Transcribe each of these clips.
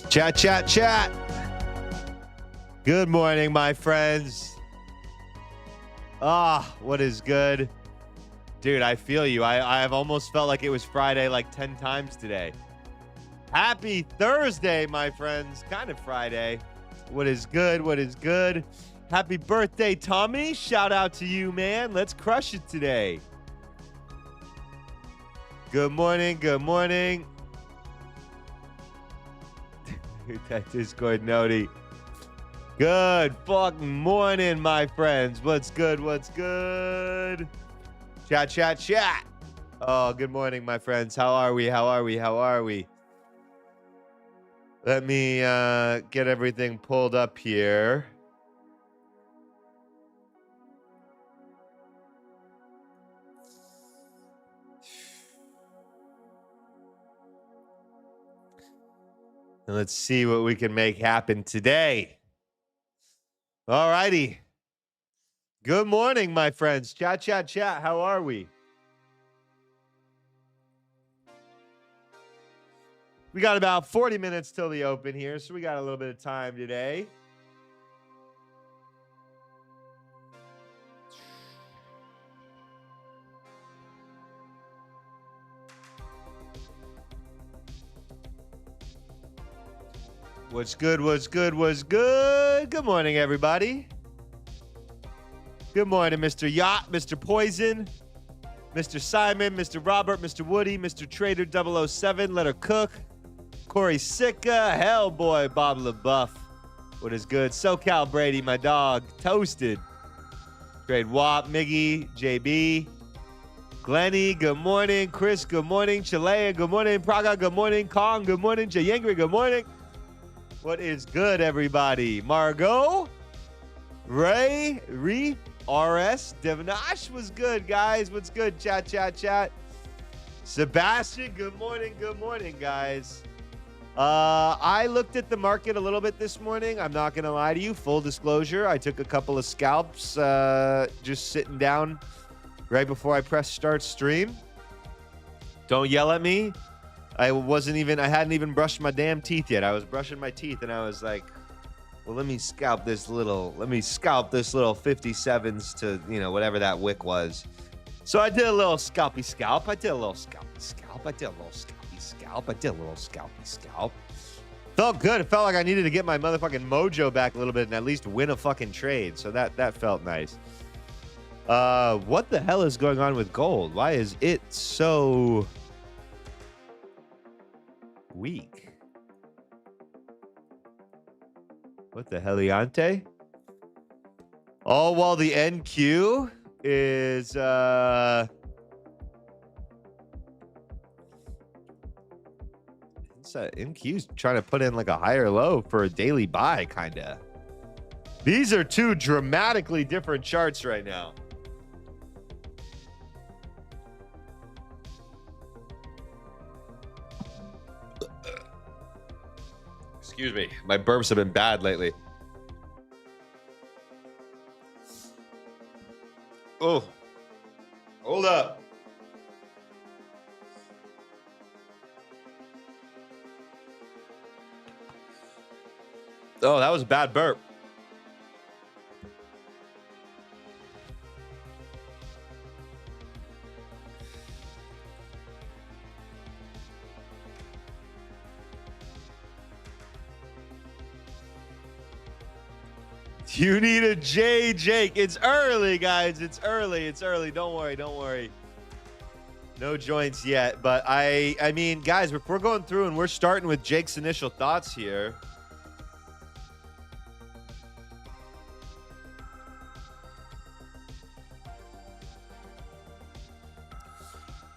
Chat, chat, chat. Good morning, my friends. What is good? Dude, I feel you. I've almost felt like it was Friday like 10 times today. Happy Thursday, my friends. Kind of Friday. What is good? What is good? Happy birthday, Tommy. Shout out to you, man. Let's crush it today. Good morning. Good morning. That Discord noti. Good fucking morning, my friends. What's good? What's good? Chat, chat, chat. Oh, good morning, my friends. How are we? How are we? How are we? Let me get everything pulled up here. And let's see what we can make happen today. All righty. Good morning, my friends. Chat, chat, chat. How are we? We got about 40 minutes till the open here, so we got a little bit of time today. What's good? What's good? What's good? Good morning, everybody. Good morning, Mr. Yacht, Mr. Poison, Mr. Simon, Mr. Robert, Mr. Woody, Mr. Trader 007, Let Her Cook, Corey Sicka, Hellboy, Bob LaBeouf. What is good? SoCal Brady, my dog, Toasted. Trade Wop, Miggy, JB, Glenny, good morning. Chris, good morning. Chilean, good morning. Praga, good morning. Kong, good morning. Jayangri, good morning. What is good, everybody? Margot, Ray, Reef, RS, Devanash was good, guys. What's good? Chat, chat, chat. Sebastian, good morning. Good morning, guys. I looked at the market a little bit this morning. I'm not going to lie to you. Full disclosure, I took a couple of scalps just sitting down right before I pressed start stream. Don't yell at me. I hadn't even brushed my damn teeth yet. I was brushing my teeth and I was like, well, let me scalp this little 57s to, whatever that wick was. So I did a little scalpy scalp. I did a little scalpy scalp. I did a little scalpy scalp. I did a little scalpy scalp. Felt good. It felt like I needed to get my motherfucking mojo back a little bit and at least win a fucking trade. So that felt nice. What the hell is going on with gold? Why is it so weak? What the heliante? All while the NQ is NQ's trying to put in like a higher low for a daily buy, kinda. These are two dramatically different charts right now. Excuse me. My burps have been bad lately. Oh. Hold up. Oh, that was a bad burp. You need a J, Jake. It's early, guys. It's early. It's early. Don't worry. Don't worry. No joints yet. But I mean, guys, if we're going through and we're starting with Jake's initial thoughts here.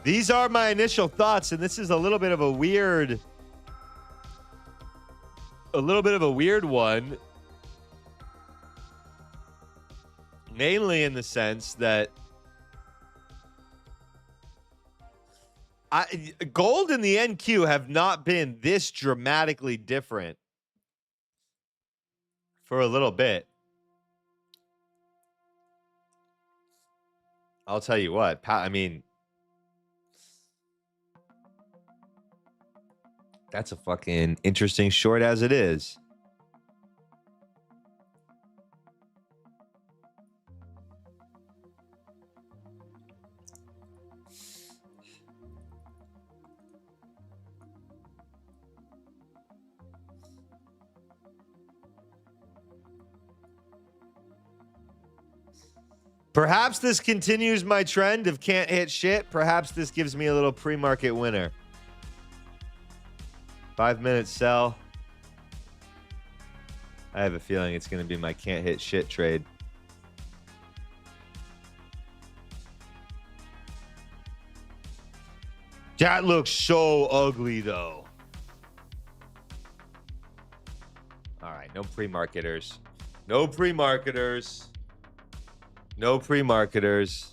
These are my initial thoughts, and this is a little bit of a weird one. Mainly in the sense that gold and the NQ have not been this dramatically different for a little bit. I'll tell you what, I mean, That's a fucking interesting short as it is. Perhaps this continues my trend of can't hit shit. Perhaps this gives me a little pre-market winner. 5 minute sell. I have a feeling it's going to be my can't hit shit trade. That looks so ugly, though. All right, no pre-marketers. No pre-marketers. No pre-marketers.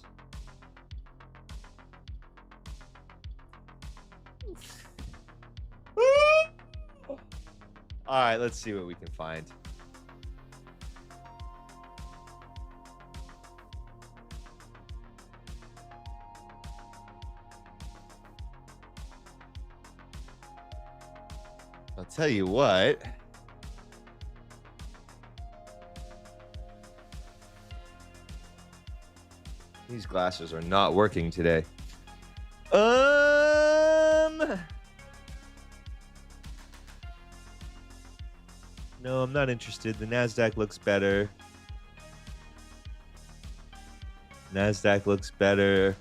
All right, let's see what we can find. I'll tell you what. These glasses are not working today. No, I'm not interested. The Nasdaq looks better. Nasdaq looks better.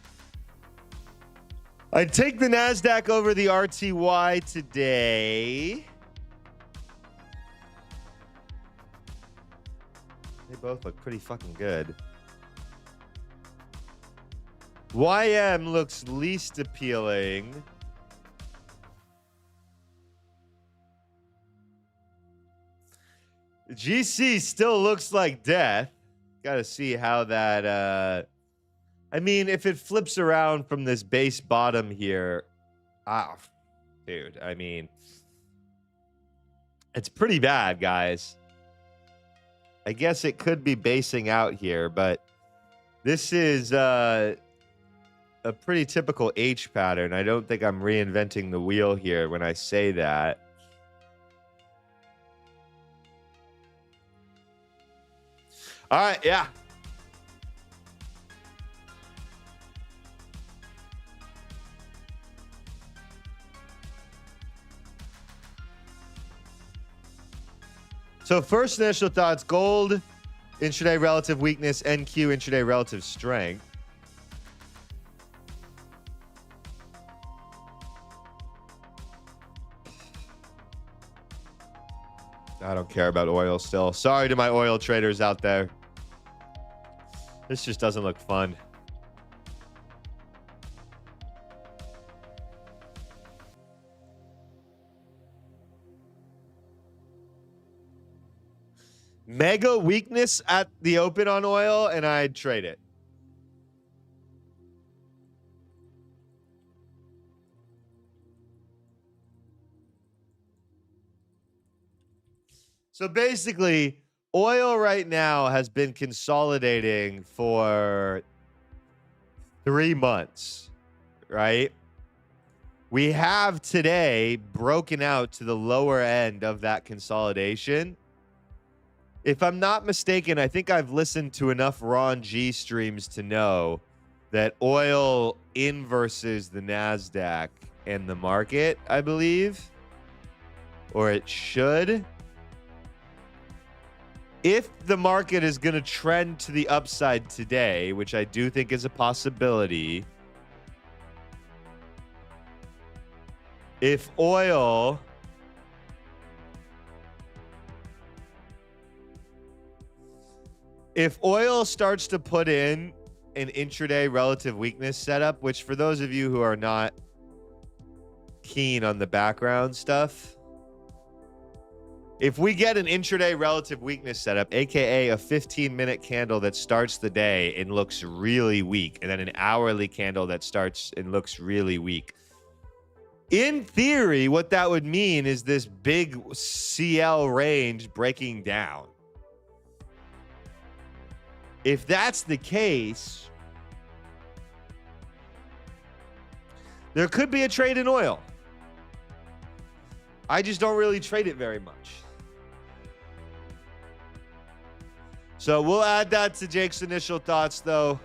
I'd take the Nasdaq over the RTY today. They both look pretty fucking good. YM looks least appealing. GC still looks like death. Got to see how that... I mean, if it flips around from this base bottom here... dude, I mean... It's pretty bad, guys. I guess it could be basing out here, but... This is... a pretty typical H pattern. I don't think I'm reinventing the wheel here when I say that. All right, yeah. So first initial thoughts, gold, intraday relative weakness, NQ, intraday relative strength. I don't care about oil still. Sorry to my oil traders out there. This just doesn't look fun. Mega weakness at the open on oil, and I'd trade it. So basically, oil right now has been consolidating for 3 months, right? We have today broken out to the lower end of that consolidation. If I'm not mistaken, I think I've listened to enough Ron G streams to know that oil inverses the Nasdaq and the market, I believe, or it should. If the market is going to trend to the upside today, which I do think is a possibility, if oil starts to put in an intraday relative weakness setup, which for those of you who are not keen on the background stuff, if we get an intraday relative weakness setup, aka a 15-minute candle that starts the day and looks really weak, and then an hourly candle that starts and looks really weak, in theory, what that would mean is this big CL range breaking down. If that's the case, there could be a trade in oil. I just don't really trade it very much. So we'll add that to Jake's initial thoughts, though.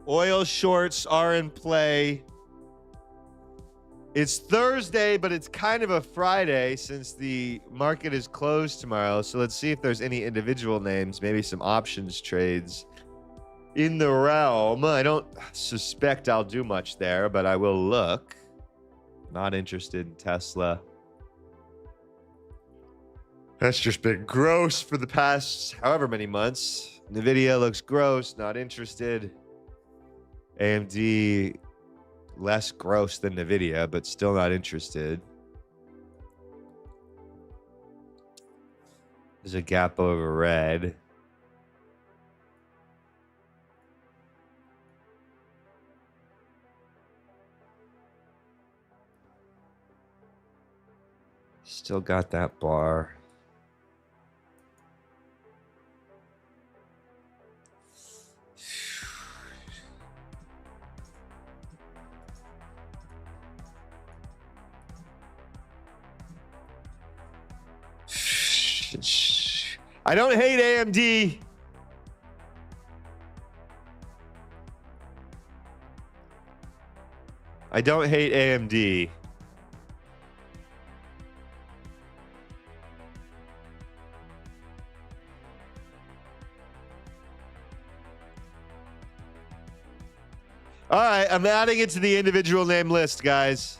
Oil shorts are in play. It's Thursday, but it's kind of a Friday since the market is closed tomorrow. So let's see if there's any individual names, maybe some options trades in the realm. I don't suspect I'll do much there, but I will look. Not interested in Tesla. That's just been gross for the past however many months. Nvidia looks gross, not interested. AMD, less gross than Nvidia, but still not interested. There's a gap over red. Still got that bar. I don't hate AMD. I don't hate AMD. All right, I'm adding it to the individual name list, guys.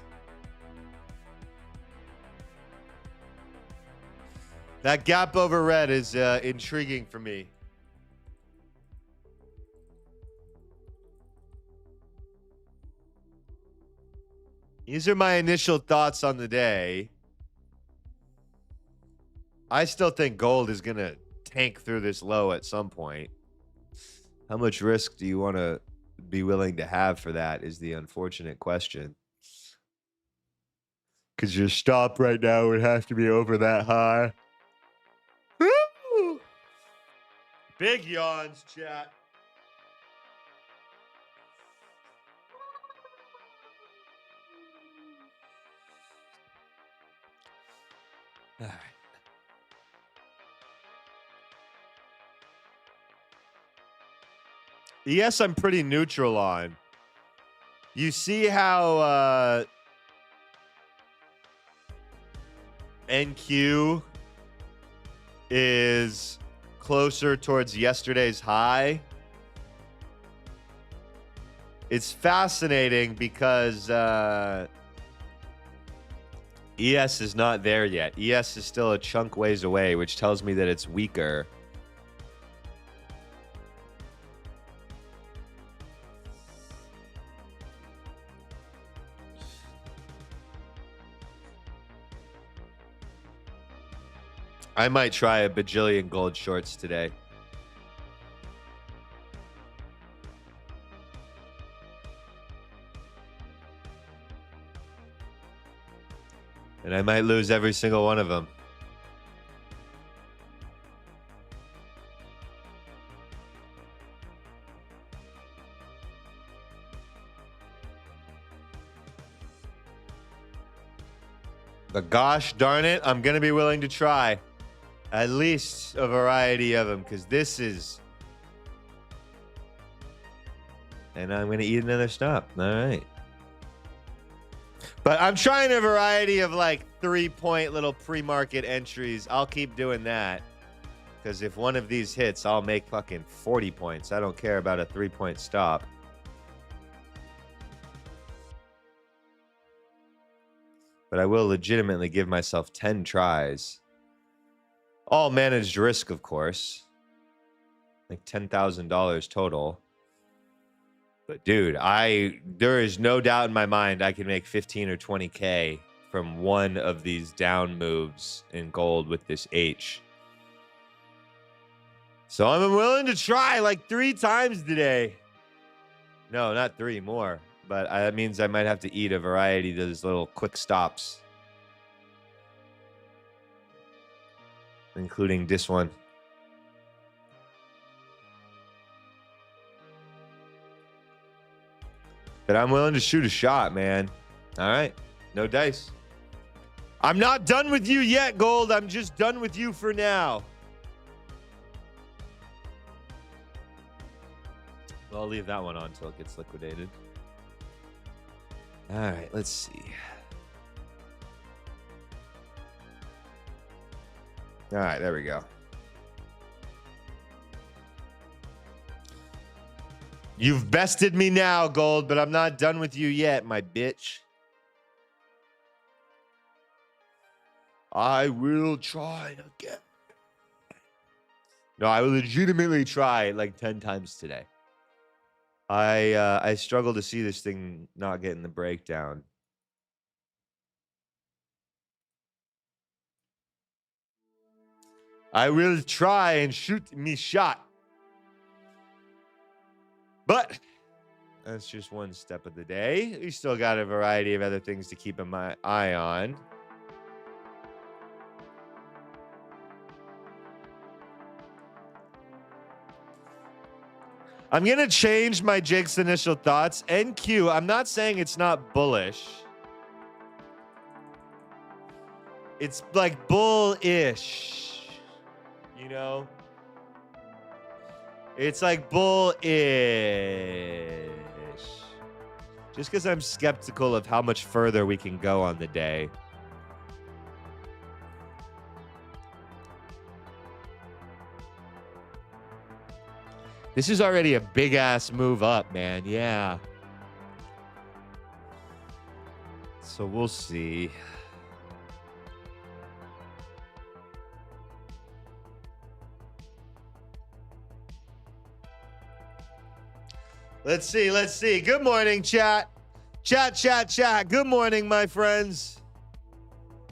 That gap over red is intriguing for me. These are my initial thoughts on the day. I still think gold is going to tank through this low at some point. How much risk do you want to be willing to have for that is the unfortunate question. Because your stop right now would have to be over that high. Woo! Big yawns, chat. All right. Yes, I'm pretty neutral on. You see how NQ is closer towards yesterday's high? It's fascinating because ES is not there yet. ES is still a chunk ways away, which tells me that it's weaker. I might try a bajillion gold shorts today. And I might lose every single one of them. But gosh darn it, I'm going to be willing to try. At least a variety of them, because this is... And I'm going to eat another stop. All right. But I'm trying a variety of like 3-point little pre-market entries. I'll keep doing that. Because if one of these hits, I'll make fucking 40 points. I don't care about a 3-point stop. But I will legitimately give myself 10 tries. All managed risk, of course. Like $10,000 total. But dude, there is no doubt in my mind I can make 15 or 20K from one of these down moves in gold with this H. So I'm willing to try like 3 times today. No, not 3 more. But that means I might have to eat a variety of those little quick stops. Including this one. But I'm willing to shoot a shot, man. All right. No dice. I'm not done with you yet, Gold. I'm just done with you for now. Well, I'll leave that one on until it gets liquidated. All right, let's see. All right, there we go. You've bested me now, Gold, but I'm not done with you yet, my bitch. I will try again. No, I will legitimately try like 10 times today. I struggle to see this thing not getting the breakdown. I will try and shoot me shot. But that's just one step of the day. We still got a variety of other things to keep my eye on. I'm going to change my Jake's initial thoughts. NQ, I'm not saying it's not bullish. It's like bullish. You know? It's like bullish. Just because I'm skeptical of how much further we can go on the day. This is already a big ass move up, man. Yeah. So we'll see. Let's see. Let's see. Good morning, chat. Chat. Good morning, my friends.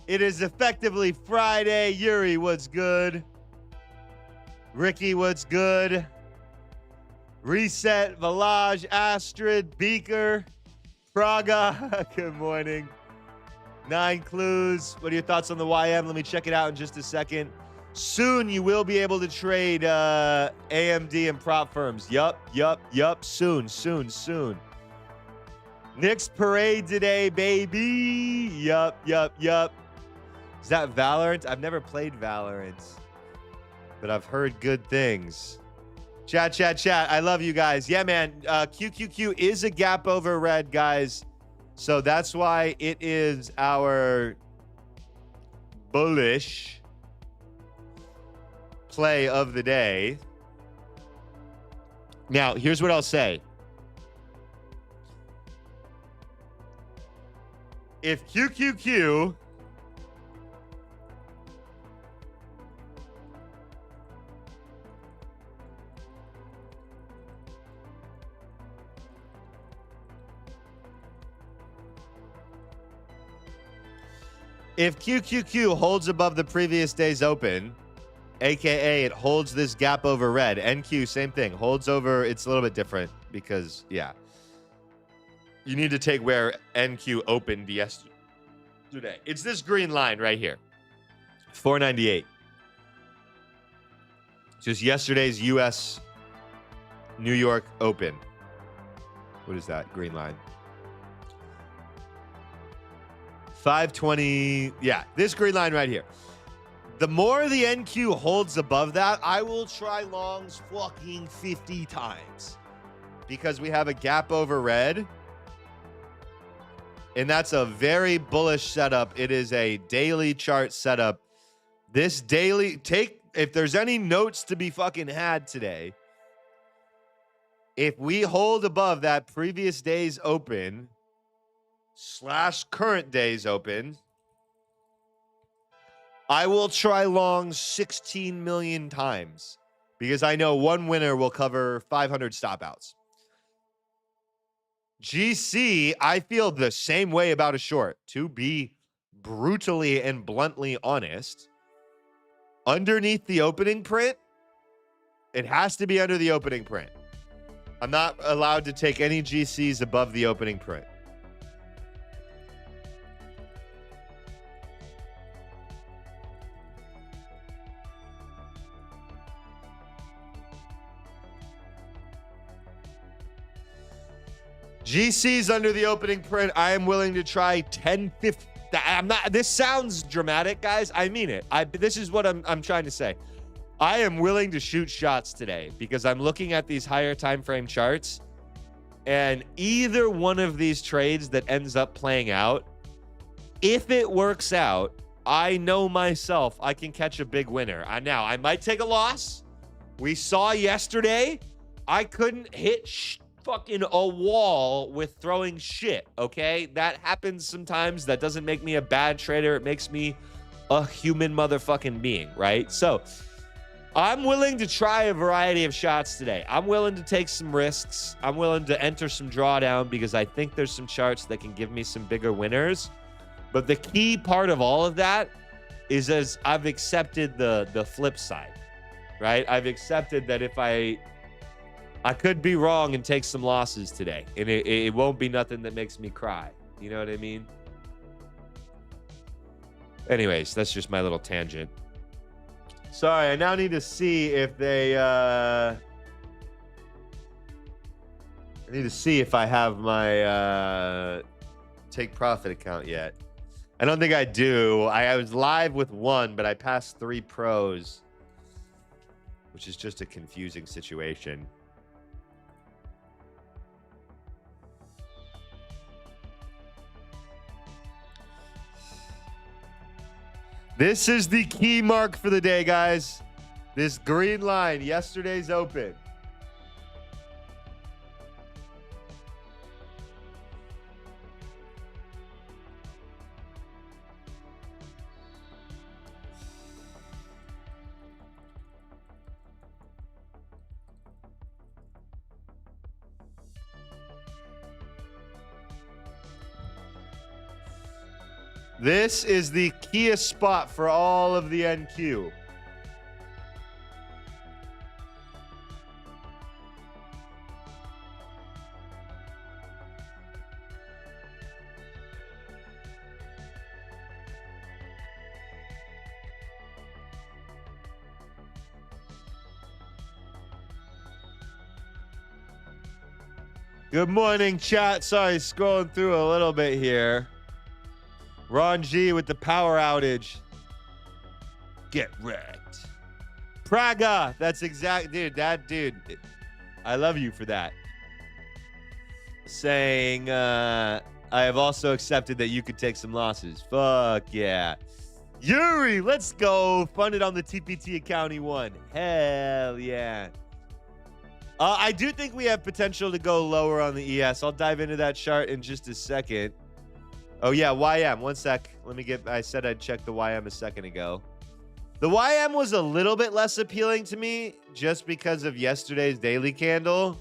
It is effectively Friday. Yuri, what's good? Ricky, what's good? Reset, Valage, Astrid, Beaker, Praga, good morning. 9 clues. What are your thoughts on the YM? Let me check it out in just a second. Soon you will be able to trade AMD and prop firms. Yup. Soon. Nick's parade today, baby. Yup. Is that Valorant? I've never played Valorant, but I've heard good things. Chat. I love you guys. Yeah, man. QQQ is a gap over red, guys. So that's why it is our bullish play of the day. Now, here's what I'll say. If QQQ If QQQ holds above the previous day's open, aka it holds this gap over red, NQ, same thing, holds over, it's a little bit different because, yeah. You need to take where NQ opened yesterday. It's this green line right here, 498. Just yesterday's U.S. New York Open. What is that green line? 520. Yeah, this green line right here. The more the NQ holds above that, I will try longs fucking 50 times because we have a gap over red. And that's a very bullish setup. It is a daily chart setup. This daily, if there's any notes to be fucking had today, if we hold above that previous day's open / current day's open, I will try long 16 million times because I know one winner will cover 500 stop outs. GC, I feel the same way about a short. To be brutally and bluntly honest, underneath the opening print, it has to be under the opening print. I'm not allowed to take any GCs above the opening print. GC's under the opening print. I am willing to try 10.50. I'm not. This sounds dramatic, guys. I mean it. This is what I'm trying to say. I am willing to shoot shots today because I'm looking at these higher time frame charts, and either one of these trades that ends up playing out, if it works out, I know myself I can catch a big winner. Now I might take a loss. We saw yesterday I couldn't hit fucking a wall with throwing shit, okay? That happens sometimes. That doesn't make me a bad trader. It makes me a human motherfucking being, right? So I'm willing to try a variety of shots today. I'm willing to take some risks. I'm willing to enter some drawdown because I think there's some charts that can give me some bigger winners. But the key part of all of that is as I've accepted the flip side, right? I've accepted that if I could be wrong and take some losses today, and it won't be nothing that makes me cry. You know what I mean? Anyways, that's just my little tangent. Sorry, I now need to see if they I need to see if I have my take profit account yet. I don't think I do. I was live with one, but I passed 3 pros, which is just a confusing situation. This is the key mark for the day, guys. This green line, yesterday's open. This is the keyest spot for all of the NQ. Good morning, chat. Sorry, scrolling through a little bit here. Ron G with the power outage. Get wrecked. Praga. That's exact, dude. That dude. I love you for that. Saying, I have also accepted that you could take some losses. Fuck yeah. Yuri, let's go. Funded on the TPT account he won. Hell yeah. I do think we have potential to go lower on the ES. I'll dive into that chart in just a second. Oh, yeah, YM. One sec. Let me get... I said I'd check the YM a second ago. The YM was a little bit less appealing to me just because of yesterday's daily candle.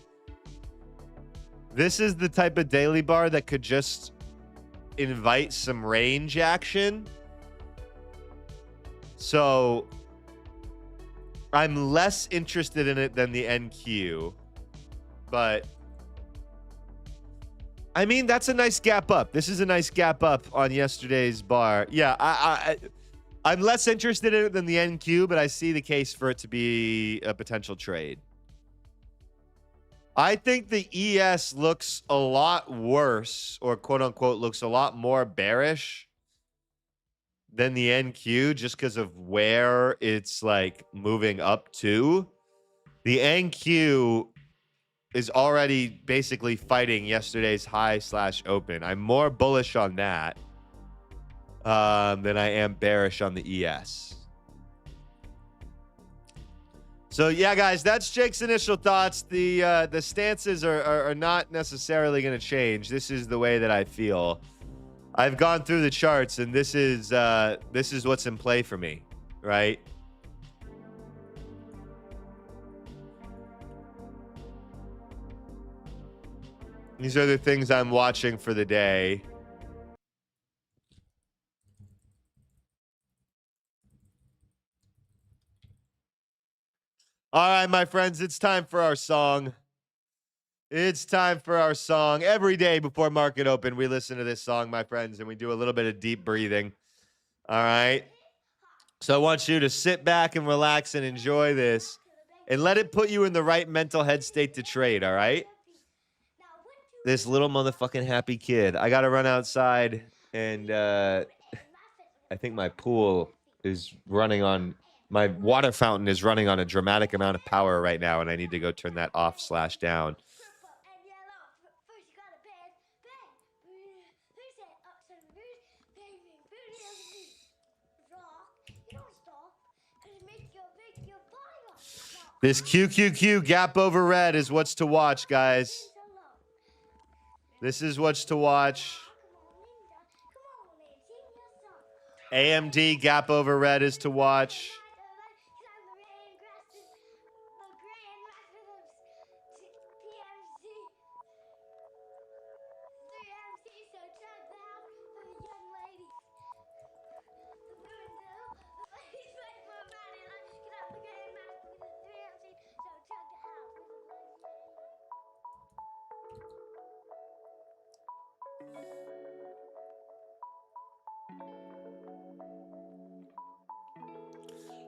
This is the type of daily bar that could just invite some range action. So I'm less interested in it than the NQ. But... I mean, that's a nice gap up. This is a nice gap up on yesterday's bar. Yeah, I'm less interested in it than the NQ, but I see the case for it to be a potential trade. I think the ES looks a lot worse, or quote unquote looks a lot more bearish than the NQ just because of where it's like moving up to. The NQ is already basically fighting yesterday's high/open. I'm more bullish on that than I am bearish on the ES. So yeah, guys, that's Jake's initial thoughts. The stances are not necessarily going to change. This is the way that I feel. I've gone through the charts, and this is what's in play for me, right? These are the things I'm watching for the day. All right, my friends, it's time for our song. It's time for our song. Every day before market open, we listen to this song, my friends, and we do a little bit of deep breathing. All right? So I want you to sit back and relax and enjoy this and let it put you in the right mental head state to trade, all right? This little motherfucking happy kid. I got to run outside, and I think my pool is running on, my water fountain is running on a dramatic amount of power right now, and I need to go turn that off/down. This QQQ gap over red is what's to watch, guys. This is what's to watch. AMD gap over red is to watch.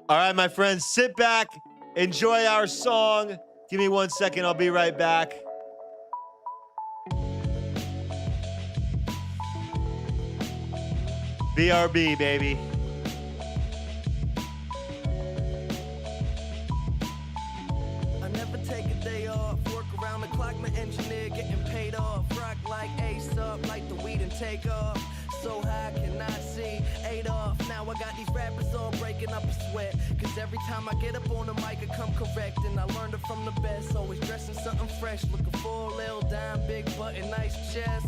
All right, my friends, sit back, enjoy our song. Give me 1 second, I'll be right back. BRB, baby. I never take a day off, work around the clock, my engineer getting paid off. Rock like Ace up, like the weed and take off. So high, cannot see Adolf. Now I got these rappers all breaking up a sweat. Cause every time I get up on the mic, I come correct. And I learned it from the best. Always dressing something fresh. Looking for a little dime, big button, nice chest.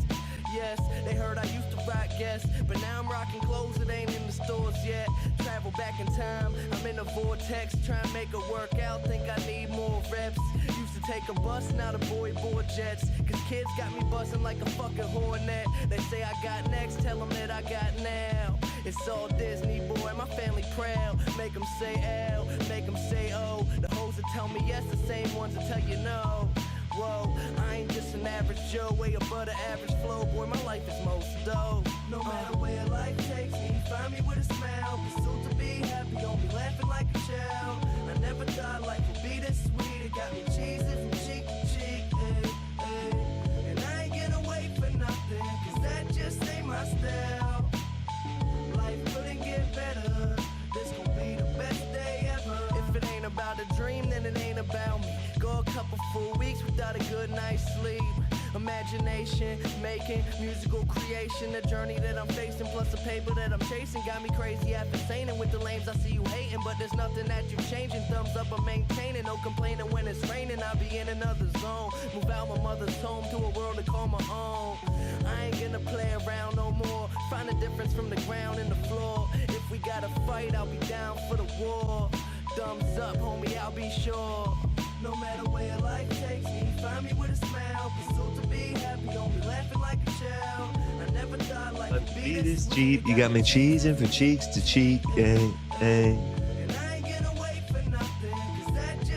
Yes, they heard I used to rock Guess, but now I'm rocking clothes that ain't in the stores yet. Travel back in time, I'm in a vortex, trying to make it work out, think I need more reps. Used to take a bus, now the board jets, cause kids got me buzzing like a fucking hornet. They say I got next, tell them that I got now. It's all Disney, boy, my family proud. Make them say L, make them say O. The hoes that tell me yes, the same ones that tell you no. Whoa, I ain't just an average Joe, way above the average flow. Boy, my life is most dope. No matter where life takes me, find me with a smile. Pursuit to be happy, don't be laughing like a child. I never thought life would be this sweet. It got me cheesing from cheek to cheek, ay, ay. And I ain't gonna wait for nothing, cause that just ain't my style. Life couldn't get better, this gon' be the best day ever. If it ain't about a dream, then it ain't about me. Go a couple full weeks without a good night's sleep. Imagination, making musical creation. A journey that I'm facing, plus the paper that I'm chasing. Got me crazy after saying with the lames, I see you hating. But there's nothing that you changing. Thumbs up, I'm maintaining. No complaining when it's raining. I'll be in another zone. Move out my mother's home to a world to call my own. I ain't gonna play around no more. Find the difference from the ground and the floor. If we gotta fight, I'll be down for the war. Thumbs up, homie, I'll be sure. No matter where life takes me, find me with a smile. Pursuit to be happy, don't be laughing like a child. I never thought life would be this cheap. You got me cheesing from cheeks to cheek.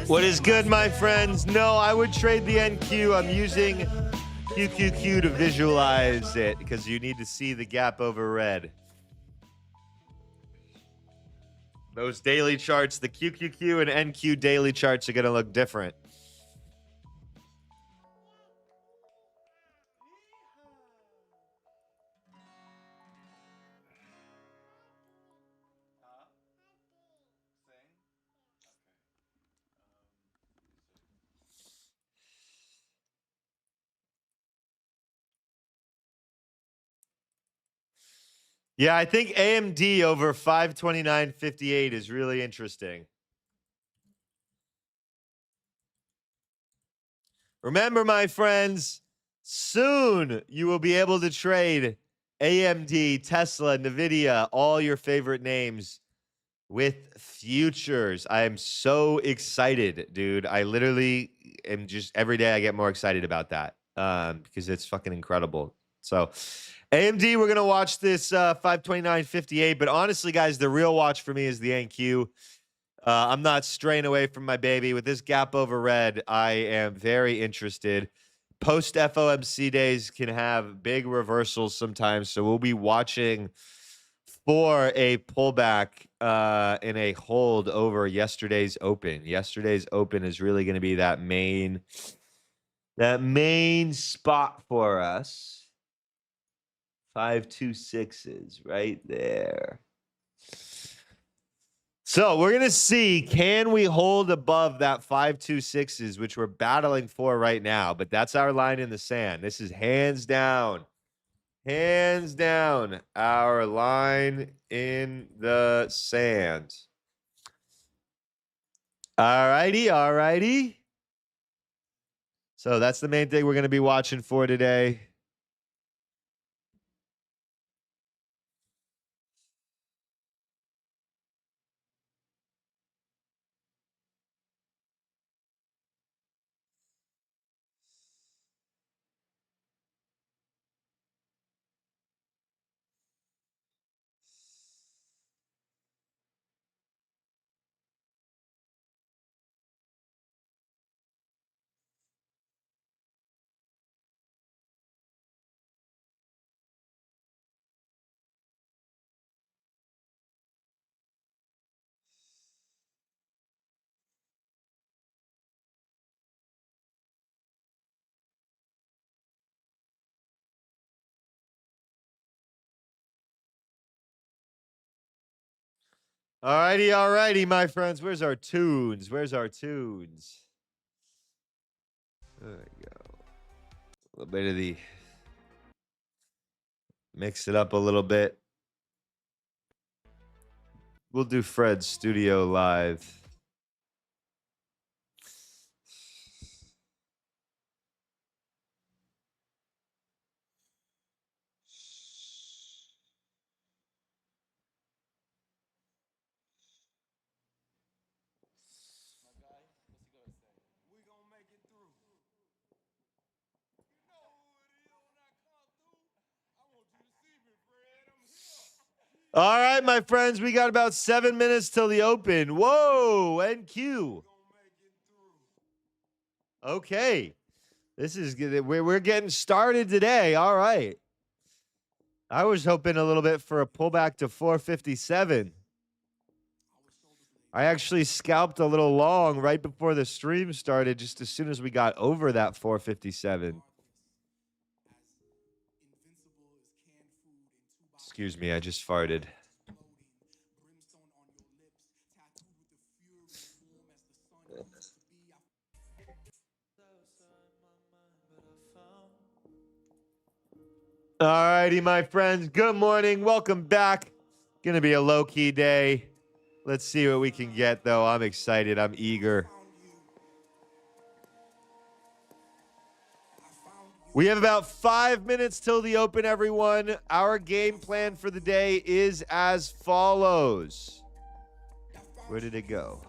What is good, my friends? No, I would trade the NQ. I'm using QQQ to visualize it because you need to see the gap over red. Those daily charts, the QQQ and NQ daily charts are going to look different. Yeah, I think AMD over 529.58 is really interesting. Remember, my friends, soon you will be able to trade AMD, Tesla, NVIDIA, all your favorite names with futures. I am so excited, dude. I literally am just, every day I get more excited about that because it's fucking incredible. So AMD, we're going to watch this 529.58. But honestly, guys, the real watch for me is the NQ. I'm not straying away from my baby. With this gap over red, I am very interested. Post FOMC days can have big reversals sometimes. So we'll be watching for a pullback in a hold over yesterday's open. Yesterday's open is really going to be that main That main spot for us. 526s right there. So we're going to see, can we hold above that 526s, which we're battling for right now? But that's our line in the sand. This is hands down our line in the sand. All righty. So that's the main thing we're going to be watching for today. All righty, my friends. Where's our tunes? There we go. A little bit of the mix it up a little bit. We'll do Fred's studio live. All right, my friends, we got about 7 minutes till the open. Whoa, NQ. Okay. This is good. We're getting started today. All right. I was hoping a little bit for a pullback to 457. I actually scalped a little long right before the stream started, just as soon as we got over that 457. Excuse me, I just farted. All righty, my friends. Good morning. Welcome back. Gonna be a low-key day. Let's see what we can get, though. I'm excited. I'm eager. We have about 5 minutes till the open, everyone. Our game plan for the day is as follows. Where did it go?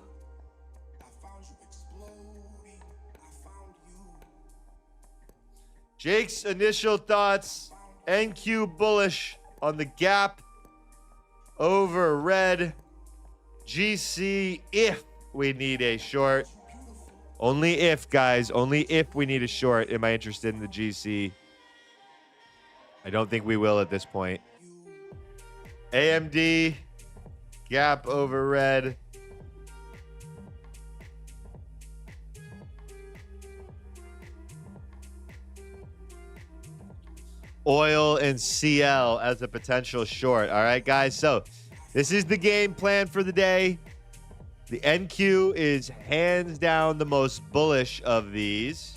Jake's initial thoughts. NQ bullish on the gap over red. GC if we need a short. Only if, guys. Only if we need a short am I interested in the GC. I don't think we will at this point. AMD, gap over red. Oil and CL as a potential short. All right, guys. So this is the game plan for the day. The NQ is hands down the most bullish of these.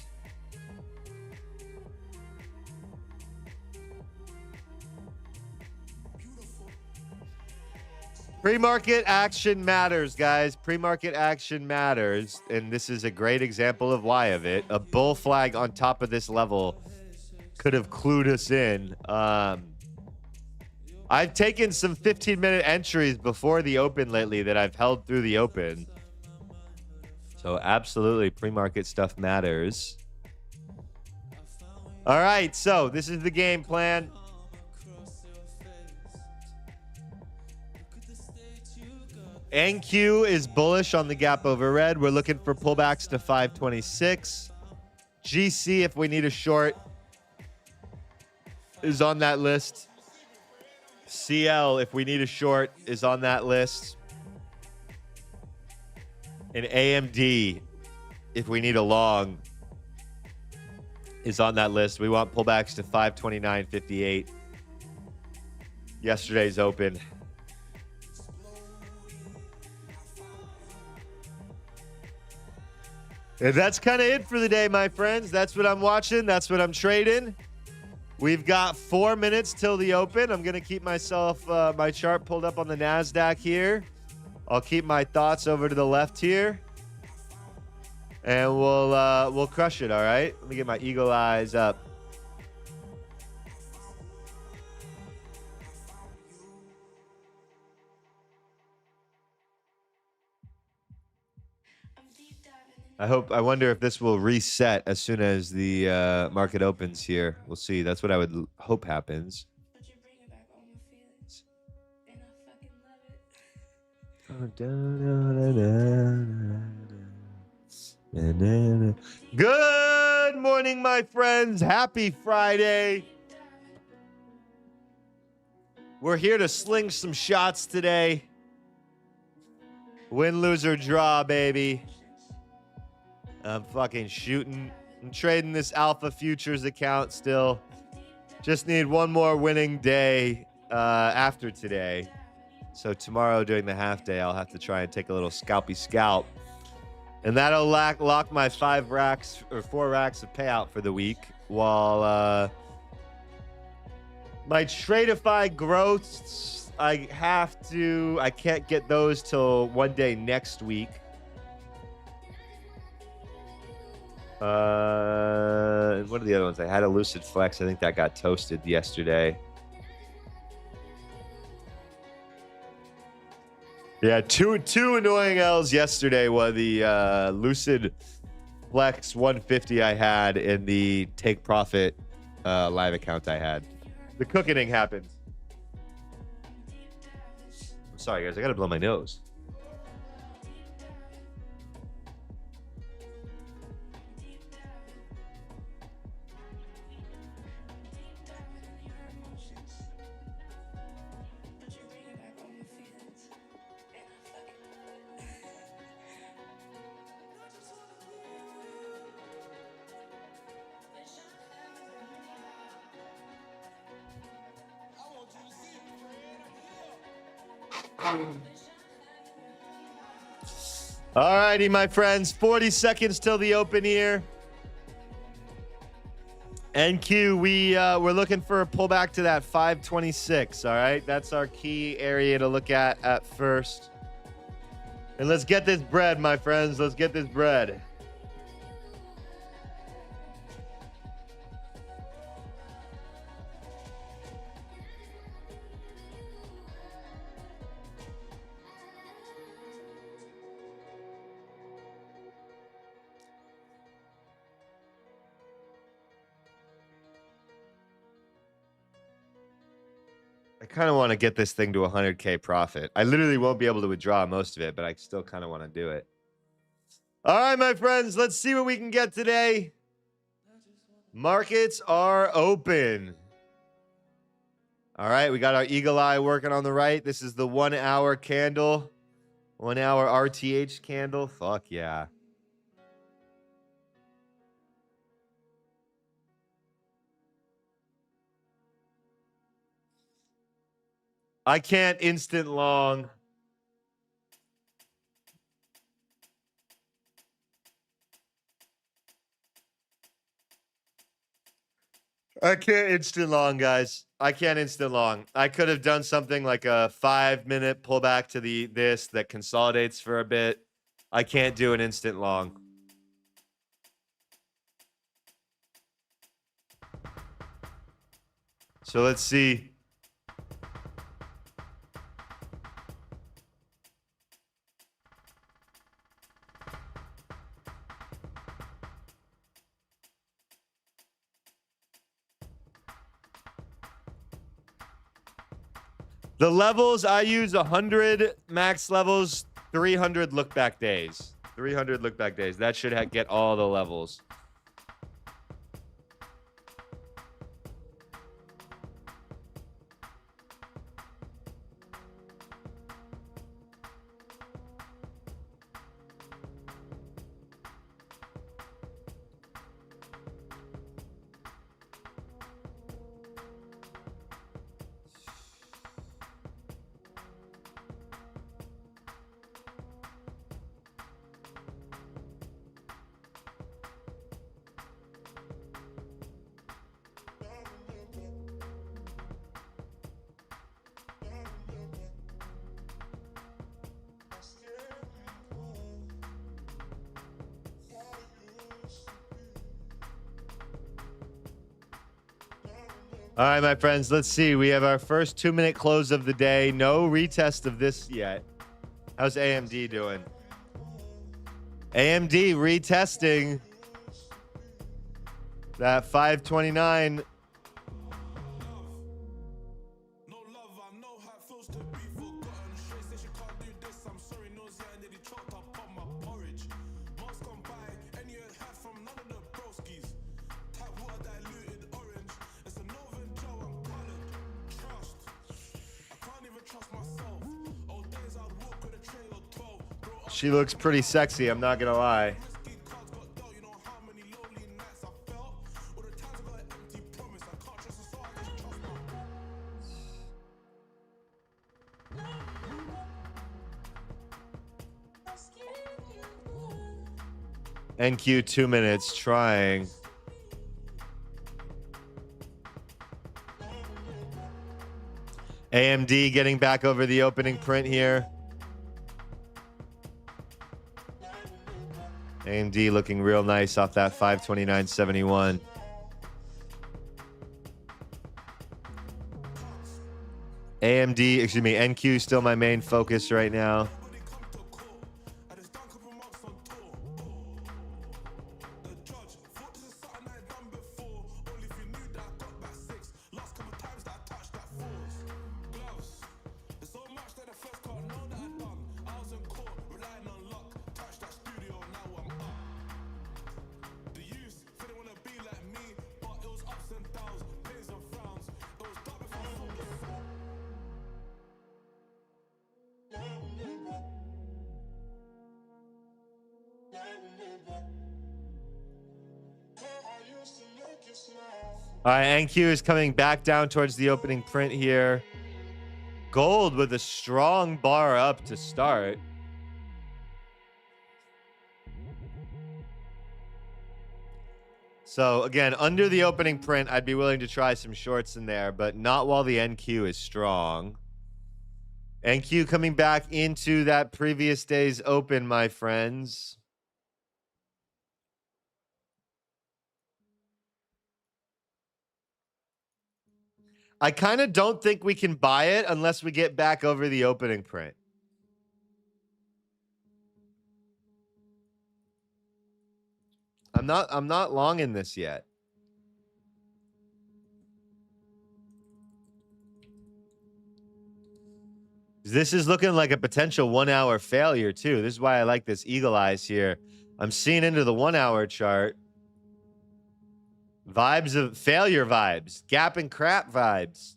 Pre-market action matters, guys. Pre-market action matters. And this is a great example of why of it. A bull flag on top of this level could have clued us in. I've taken some 15-minute entries before the open lately that I've held through the open. So absolutely, pre-market stuff matters. All right, so this is the game plan. NQ is bullish on the gap over red. We're looking for pullbacks to 526. GC, if we need a short, is on that list. CL, if we need a short, is on that list. And AMD, if we need a long, is on that list. We want pullbacks to 529.58. Yesterday's open. And that's kind of it for the day, my friends. That's what I'm watching. That's what I'm trading. We've got 4 minutes till the open. I'm going to keep myself, my chart pulled up on the Nasdaq here. I'll keep my thoughts over to the left here. And we'll crush it, all right? Let me get my eagle eyes up. I wonder if this will reset as soon as the market opens here. We'll see. That's what I would hope happens. Good morning, my friends. Happy Friday. We're here to sling some shots today. Win, lose, or draw, baby. I'm fucking shooting. I'm trading this Alpha Futures account still. Just need one more winning day after today. So tomorrow during the half day, I'll have to try and take a little scalpy scalp. And that'll lock my 4 racks of payout for the week. While my Tradeify growths, I can't get those till one day next week. What are the other ones? I had a Lucid Flex. I think that got toasted yesterday. Yeah, two annoying L's yesterday were the Lucid Flex 150 I had in the Take Profit live account I had. The cooking happened. I'm sorry, guys. I gotta blow my nose. All righty, my friends. 40 seconds till the open here. NQ, we're looking for a pullback to that 526. All right, that's our key area to look at first. And let's get this bread, my friends. Let's get this bread. I kind of want to get this thing to 100K profit. I literally won't be able to withdraw most of it, but I still kind of want to do it. All right, my friends, let's see what we can get today. Markets are open. All right, we got our eagle eye working on the right. This is the 1 hour candle, 1 hour RTH candle. Fuck yeah. I can't instant long. I can't instant long, guys. I can't instant long. I could have done something like a 5-minute pullback to this that consolidates for a bit. I can't do an instant long. So let's see. The levels, I use 100 max levels, 300 look back days. 300 look back days. That should get all the levels. All right, my friends, let's see. We have our first 2-minute close of the day. No retest of this yet. How's AMD doing? AMD retesting that 529. She looks pretty sexy, I'm not gonna lie. NQ 2 minutes trying. AMD getting back over the opening print here. AMD looking real nice off that 529.71. AMD, excuse me, NQ still my main focus right now. All right, NQ is coming back down towards the opening print here. Gold with a strong bar up to start. So again, under the opening print, I'd be willing to try some shorts in there, but not while the NQ is strong. NQ coming back into that previous day's open, my friends. I kind of don't think we can buy it unless we get back over the opening print. I'm not long in this yet. This is looking like a potential 1 hour failure too. This is why I like this eagle eyes here. I'm seeing into the 1 hour chart. Vibes of failure vibes, gap and crap vibes.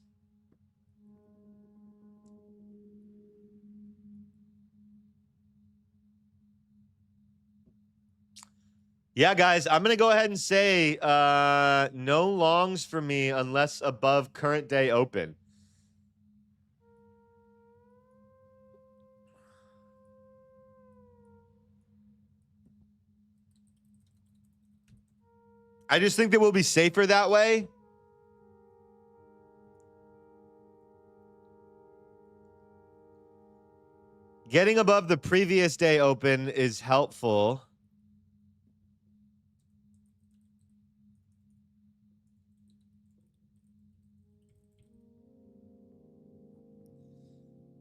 Yeah, guys, I'm going to go ahead and say no longs for me unless above current day open. I just think that we'll be safer that way. Getting above the previous day open is helpful.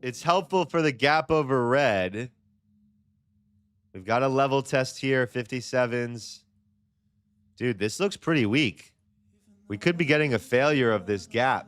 It's helpful for the gap over red. We've got a level test here, 57s. Dude, this looks pretty weak. We could be getting a failure of this gap.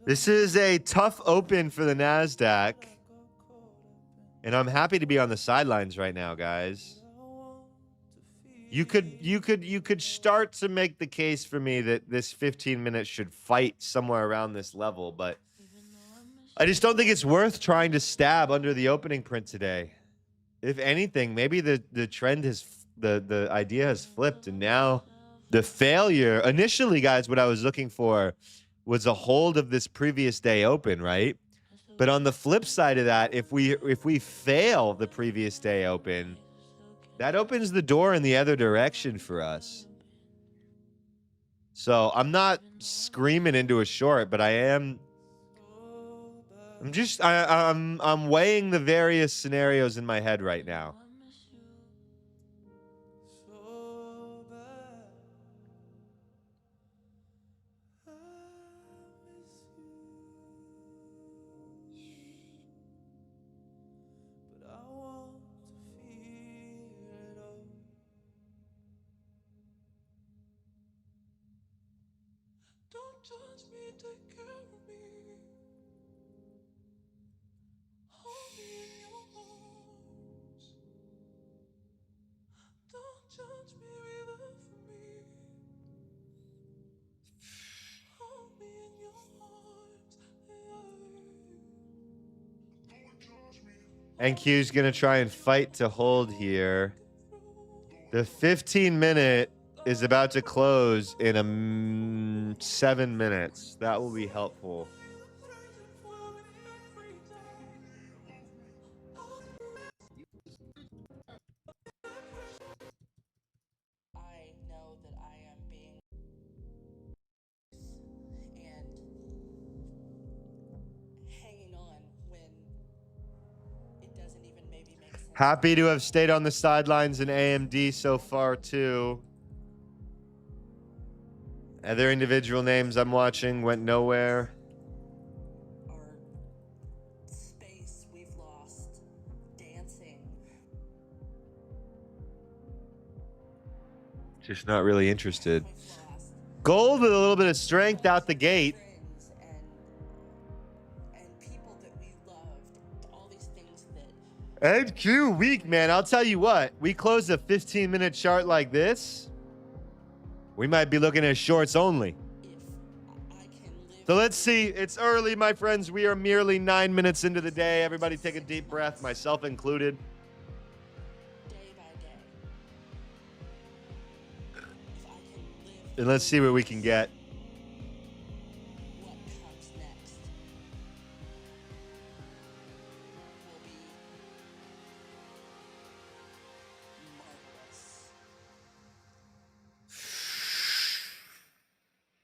This is a tough open for the Nasdaq. And I'm happy to be on the sidelines right now, guys. You could start to make the case for me that this 15 minutes should fight somewhere around this level, but I just don't think it's worth trying to stab under the opening print today. If anything, maybe the trend has, the idea has flipped, and now the failure, initially, guys, what I was looking for was a hold of this previous day open, right? But on the flip side of that, if we fail the previous day open, that opens the door in the other direction for us. So I'm not screaming into a short, but I'm weighing the various scenarios in my head right now. Don't judge me, take care of me. Hold me in your arms. Don't judge me, be there for me. Hold me in your arms. NQ's gonna try and fight to hold here. The 15-minute is about to close in 7 minutes. That will be helpful. I know that I am being and hanging on when it doesn't even maybe make sense. Happy to have stayed on the sidelines in AMD so far too. Other individual names I'm watching went nowhere. Our space we've lost dancing. Just not really interested. We've lost Gold with a little bit of strength out the gate. friends and people that we loved. All these things that NQ weak, man. I'll tell you what. We close a 15-minute chart like this. We might be looking at shorts only. if I can live So let's see. It's early, my friends. We are merely 9 minutes into the day. Everybody take a deep breath, myself included. day by day. If I can live And let's see what we can get. what comes next will be marvelous.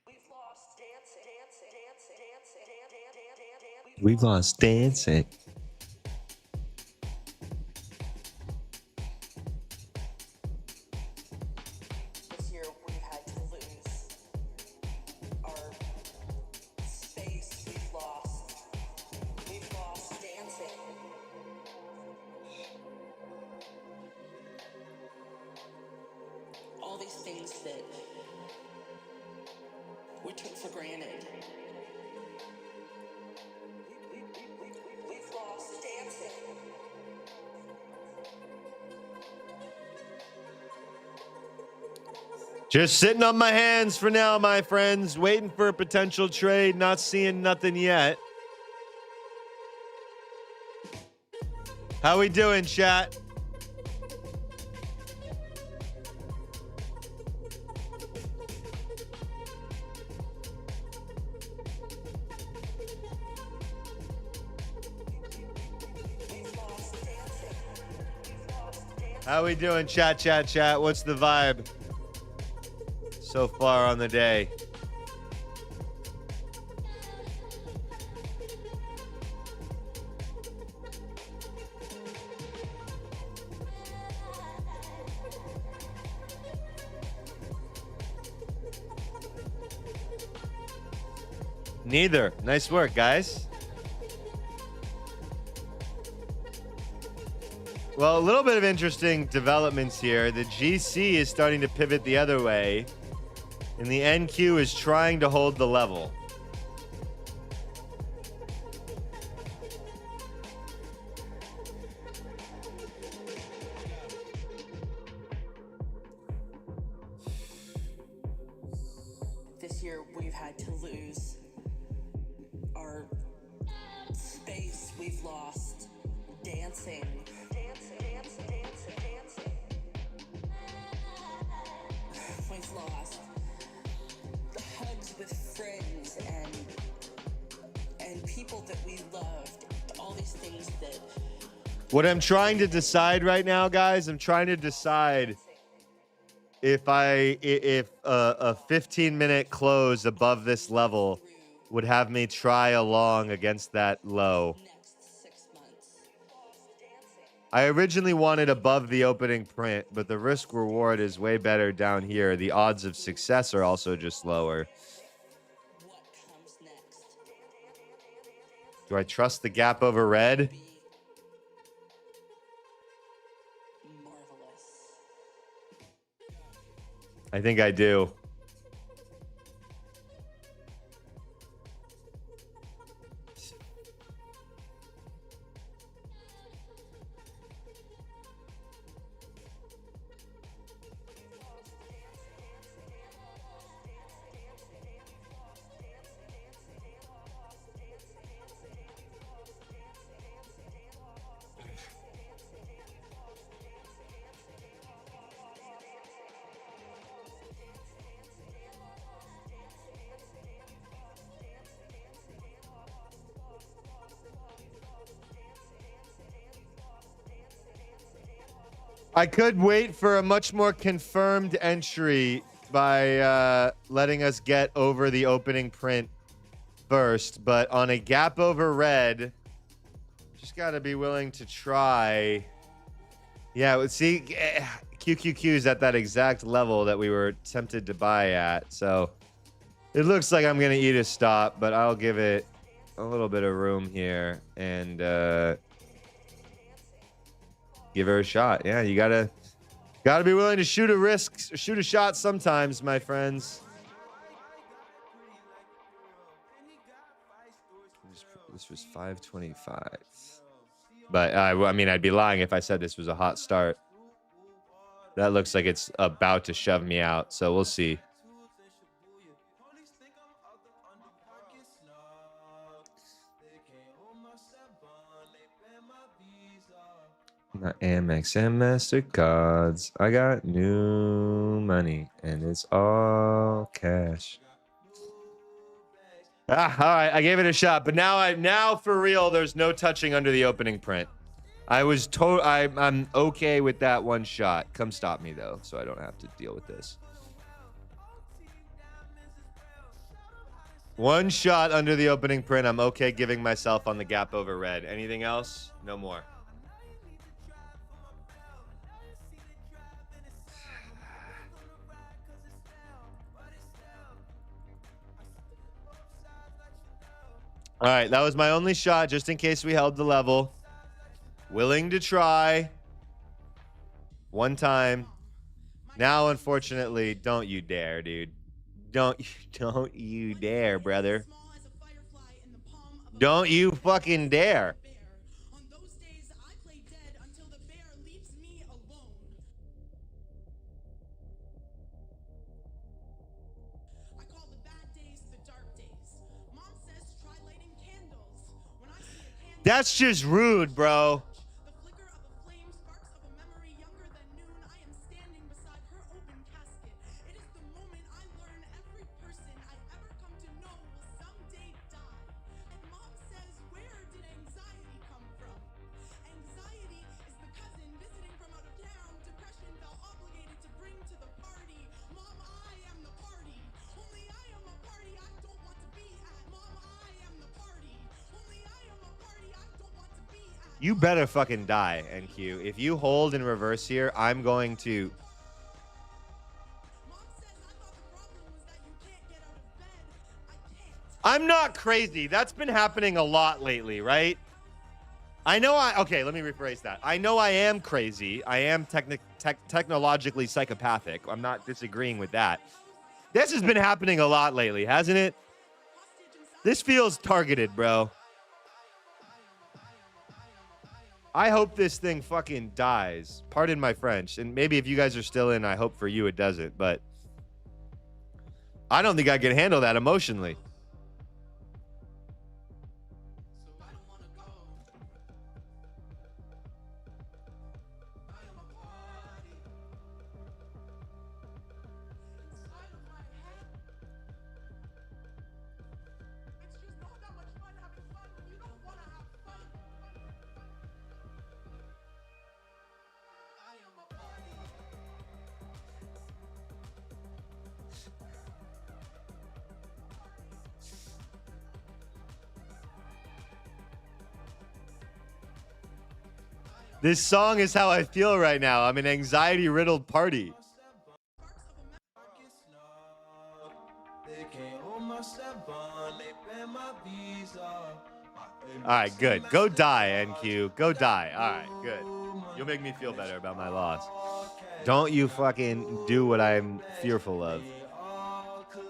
We've lost dancing. We've lost dancing. This year we've had to lose our space. We've lost dancing. All these things that we took for granted. We've lost dancing. Just sitting on my hands for now, my friends. Waiting for a potential trade. Not seeing nothing yet. How we doing, chat? How we doing, chat? What's the vibe so far on the day? Neither. Nice work, guys. Well, a little bit of interesting developments here. The GC is starting to pivot the other way, and the NQ is trying to hold the level. This year we've had to lose our space. We've lost dancing. We've lost the hugs with friends and people that we loved. All these things that What I'm trying to decide right now, guys, I'm trying to decide if a 15-minute close above this level would have me try along against that low. I originally wanted above the opening print, but the risk reward is way better down here. The odds of success are also just lower. Do I trust the gap over red? I think I do. I could wait for a much more confirmed entry by letting us get over the opening print first, but on a gap over red, just got to be willing to try. Yeah, see, QQQ is at that exact level that we were tempted to buy at, so it looks like I'm going to eat a stop, but I'll give it a little bit of room here and give her a shot. Yeah, you gotta be willing to shoot a shot sometimes, my friends. This was 525, but I mean, I'd be lying if I said this was a hot start. That looks like it's about to shove me out, so we'll see. Not Amex and MasterCards. I got new money, and it's all cash. All right, I gave it a shot, but now for real, there's no touching under the opening print. I'm okay with that one shot. Come stop me though, so I don't have to deal with this. One shot under the opening print. I'm okay giving myself on the gap over red. Anything else? No more. All right, that was my only shot, just in case we held the level. Willing to try. One time. Now, unfortunately, don't you dare, dude. Don't you dare, brother. Don't you fucking dare. That's just rude, bro. You better fucking die, NQ. If you hold in reverse here, I'm going to... I'm not crazy. That's been happening a lot lately, right? I know okay, let me rephrase that. I know I am crazy. I am technologically psychopathic. I'm not disagreeing with that. This has been happening a lot lately, hasn't it? This feels targeted, bro. I hope this thing fucking dies. Pardon my French. And maybe if you guys are still in, I hope for you it doesn't. But I don't think I can handle that emotionally. This song is how I feel right now. I'm an anxiety-riddled party. All right, good. Go die, NQ. Go die. All right, good. You'll make me feel better about my loss. Don't you fucking do what I'm fearful of.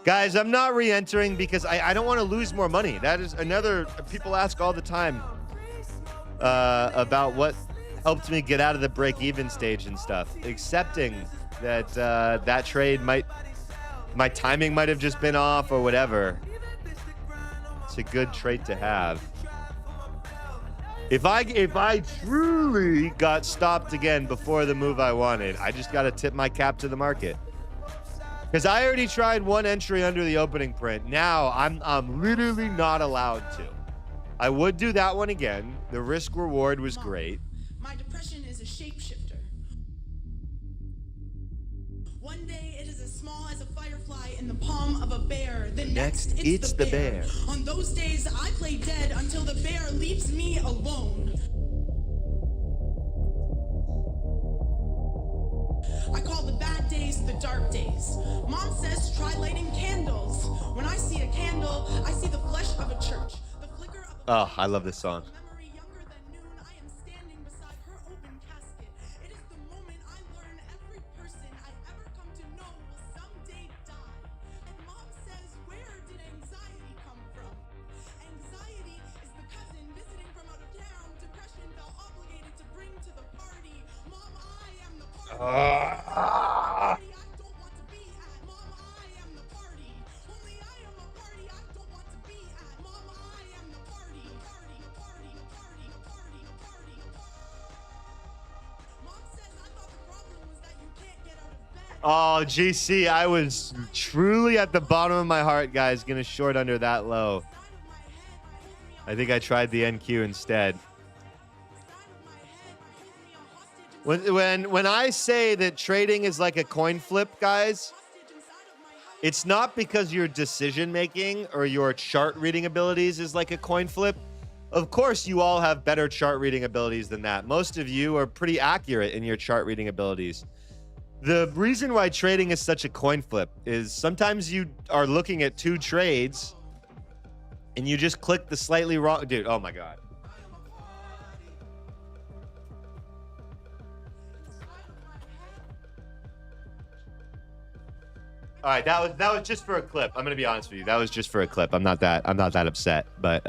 Guys, I'm not re-entering because I don't want to lose more money. That is another... People ask all the time about what helped me get out of the break-even stage and stuff. Accepting that that trade might... My timing might have just been off or whatever. It's a good trait to have. If I truly got stopped again before the move I wanted, I just got to tip my cap to the market. Because I already tried one entry under the opening print. Now I'm literally not allowed to. I would do that one again. The risk reward was great. My depression is a shapeshifter. One day it is as small as a firefly in the palm of a bear. The next it's the bear. On those days I play dead until the bear leaves me alone. I call the bad days the dark days. Mom says try lighting candles. When I see a candle, I see the flesh of a church. The flicker of a Oh, I love this song. memory younger than noon. I am standing beside her open casket. It is the moment I learn every person I ever come to know will someday die. And Mom says, where did anxiety come from? Anxiety is the cousin visiting from out of town. Depression felt obligated to bring to the party. Mom, I am the party. I don't want to be at. Mom, I am the party. Only I am a party I don't want to be at. Mom, I am the party. Mom says I thought the problem was that you can't get out of bed. Oh, GC, I was truly at the bottom of my heart, guys, gonna short under that low. I think I tried the NQ instead. When I say that trading is like a coin flip, guys, it's not because your decision making or your chart reading abilities is like a coin flip. Of course, you all have better chart reading abilities than that. Most of you are pretty accurate in your chart reading abilities. The reason why trading is such a coin flip is sometimes you are looking at two trades and you just click the slightly wrong... Dude, oh my God. All right, that was just for a clip. I'm gonna be honest with you. That was just for a clip. I'm not that upset, but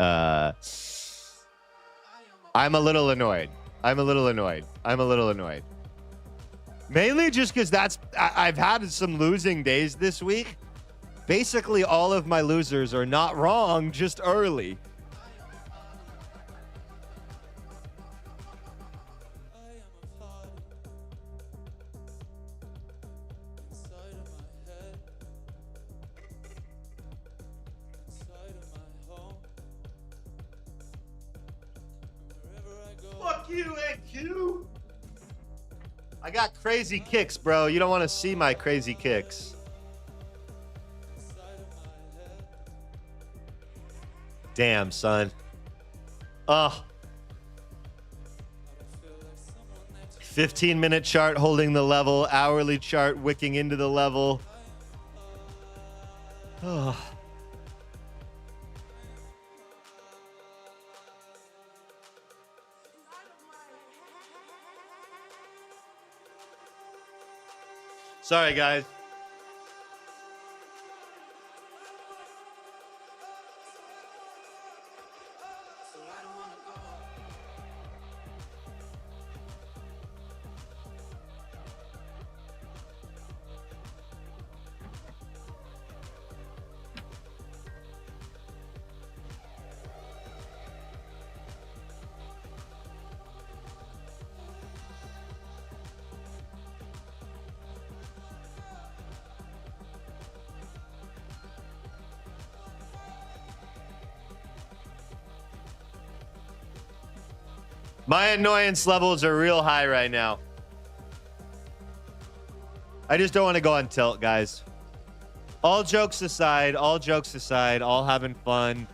I'm a little annoyed. Mainly just because I've had some losing days this week. Basically, all of my losers are not wrong, just early. Fuck you, NQ. I got crazy kicks, bro. You don't want to see my crazy kicks. Damn, son. Ugh. 15-minute chart holding the level. Hourly chart wicking into the level. Ugh. Sorry, guys. My annoyance levels are real high right now. I just don't want to go on tilt, guys. All jokes aside, all having fun,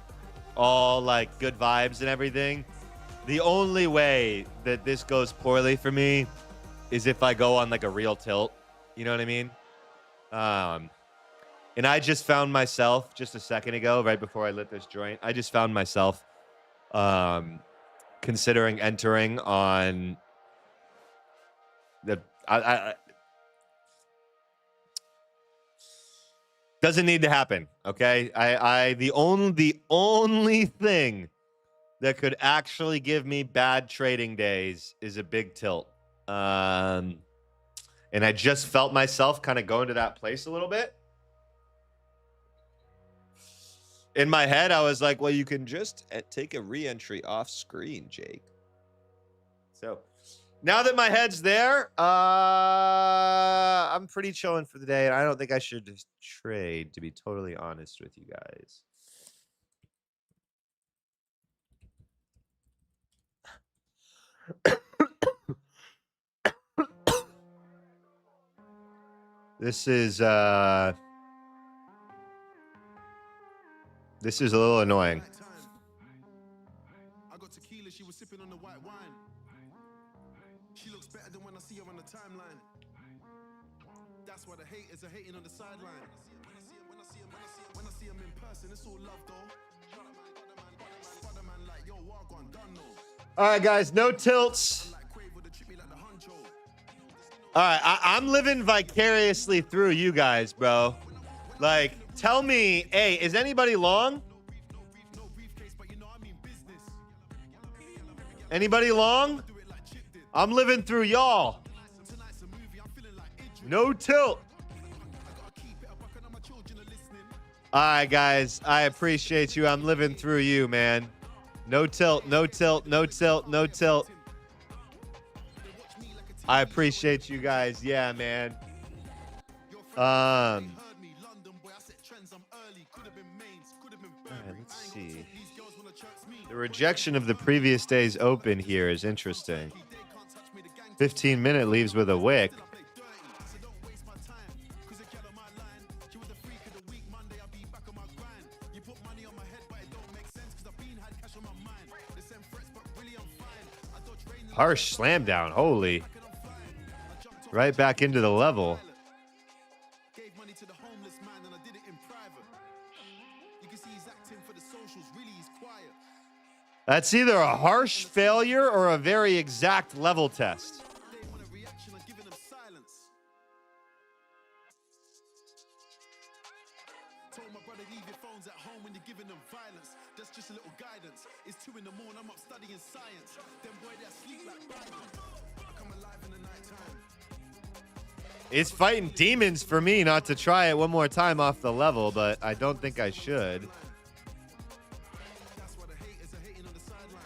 all like good vibes and everything. The only way that this goes poorly for me is if I go on like a real tilt. You know what I mean? And I just found myself just a second ago, right before I lit this joint, I just found myself considering entering on the doesn't need to happen. Okay. The only thing that could actually give me bad trading days is a big tilt. And I just felt myself kind of going to that place a little bit. In my head, I was like, well, you can just take a re-entry off screen, Jake. So now that my head's there, I'm pretty chilling for the day. And I don't think I should just trade, to be totally honest with you guys. This is a little annoying. I got tequila, she was sipping on the white wine. She looks better than when I see her on the timeline. That's why the haters are hating on the sideline. When I see him in person, it's all love though. Spider-Man like, yo, Wagwan, done no. All right, guys, no tilts. All right, I'm living vicariously through you guys, bro. Like, tell me, hey, is anybody long? Anybody long? I'm living through y'all. No tilt. All right, guys, I appreciate you. I'm living through you, man. No tilt, no tilt, no tilt, no tilt. I appreciate you guys. Yeah, man. All right, let's see. The rejection of the previous day's open here is interesting. 15-minute leaves with a wick. Harsh slam down. Holy. Right back into the level. That's either a harsh failure or a very exact level test. Told my brother, leave your phones at home when you're giving them violence. That's just a little guidance. It's 2 in the morning, I'm up studying science. Them boy, they sleep like Byron. I come alive in the nighttime. It's fighting demons for me not to try it one more time off the level, but I don't think I should. That's why the haters are hating on the sideline.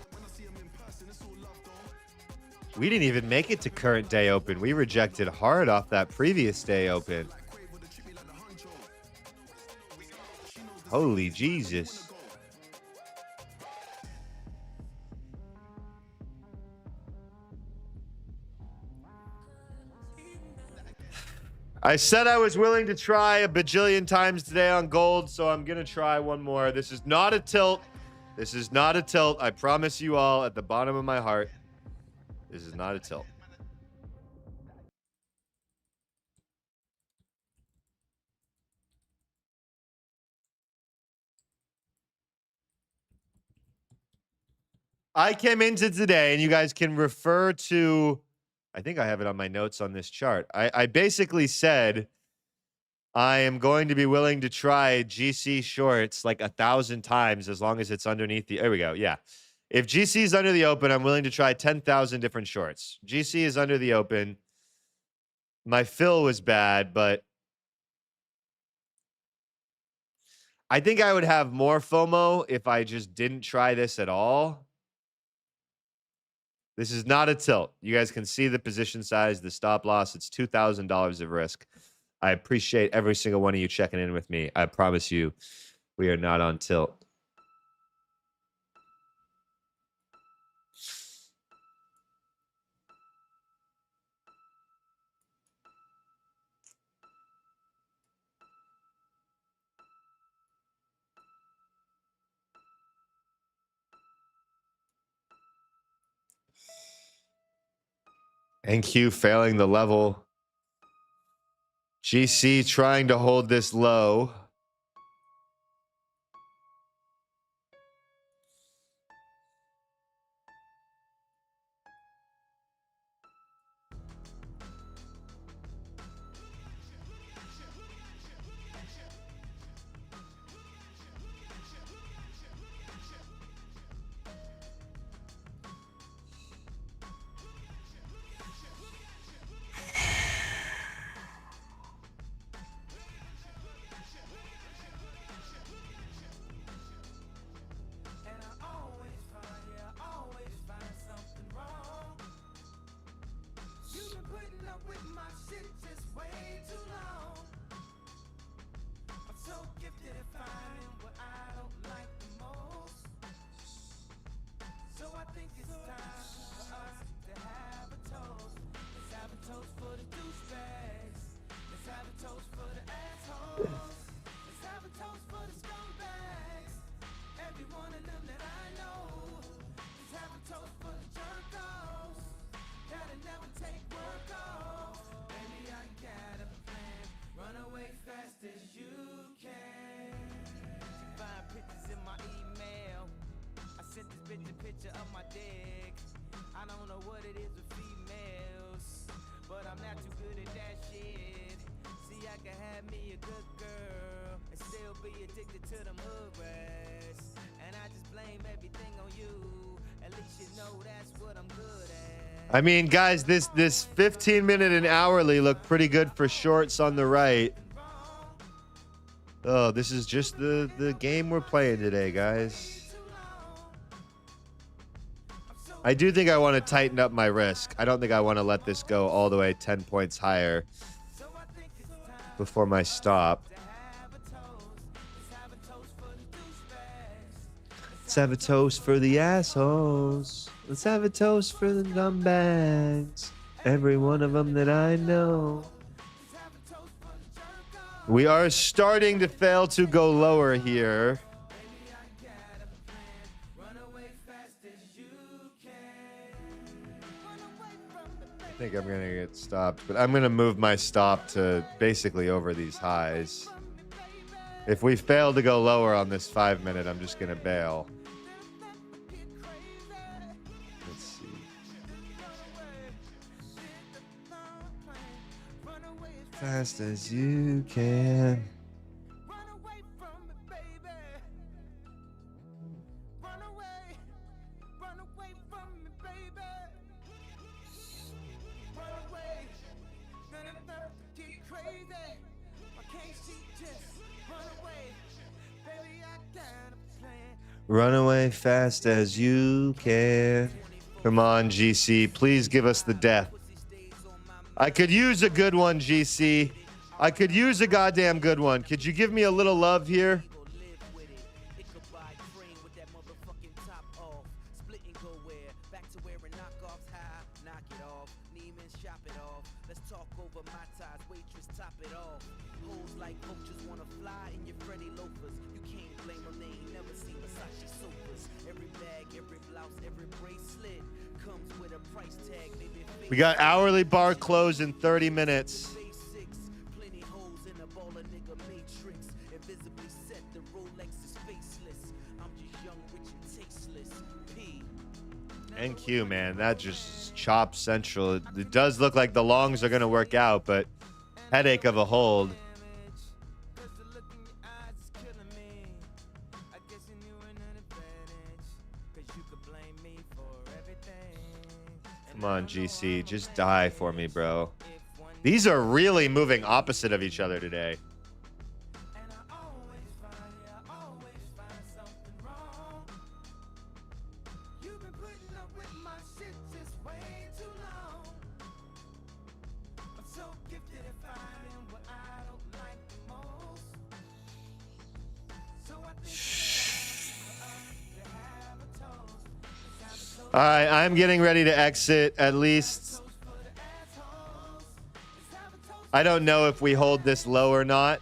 When I see them in person, it's all love though. We didn't even make it to current day open. We rejected hard off that previous day open. Holy Jesus. I said I was willing to try a bajillion times today on gold, so I'm going to try one more. This is not a tilt. This is not a tilt. I promise you all at the bottom of my heart, this is not a tilt. I came into today, and you guys can refer to, I think I have it on my notes on this chart. I basically said I am going to be willing to try GC shorts like 1,000 times as long as it's underneath the, there we go, yeah. If GC is under the open, I'm willing to try 10,000 different shorts. GC is under the open. My fill was bad, but I think I would have more FOMO if I just didn't try this at all. This is not a tilt. You guys can see the position size, the stop loss. It's $2,000 of risk. I appreciate every single one of you checking in with me. I promise you, we are not on tilt. NQ failing the level. GC trying to hold this low. And I always find something wrong. You've been putting up with my shit just way too long. I'm so gifted at finding what I don't like the most. So I think it's time for us to have a toast. Let's have a toast for the douchebags. Let's have a toast for the assholes. Let's have a toast for the scumbags. Every one of them that I know. Let's have a toast for the jerk-offs that'll never take work off. Baby, I got a plan. Run away fast as you can. You find pictures in my email. I sent this bitch a picture of my dick. I don't know what it is with females, but I'm not too good at that shit. See, I can have me a good girl and still be addicted to them hood rats. And I just blame everything on you. At least you know that's what I'm good at. I mean, guys, this 15-minute and hourly look pretty good for shorts on the right. Oh, this is just the game we're playing today, guys. I do think I want to tighten up my risk. I don't think I want to let this go all the way 10 points higher before my stop. Let's have a toast for the assholes. Let's have a toast for the dumbags. Every one of them that I know. We are starting to fail to go lower here. I think I'm going to get stopped, but I'm going to move my stop to basically over these highs. If we fail to go lower on this 5-minute, I'm just going to bail. Let's see. Fast as you can. Run away fast as you can. Come on, GC. Please give us the death. I could use a good one, GC. I could use a goddamn good one. Could you give me a little love here? We got hourly bar close in 30 minutes. NQ, man, that just chop central. It does look like the longs are going to work out, but headache of a hold. Come on, GC. Just die for me, bro. These are really moving opposite of each other today. All right, I'm getting ready to exit at least. I don't know if we hold this low or not.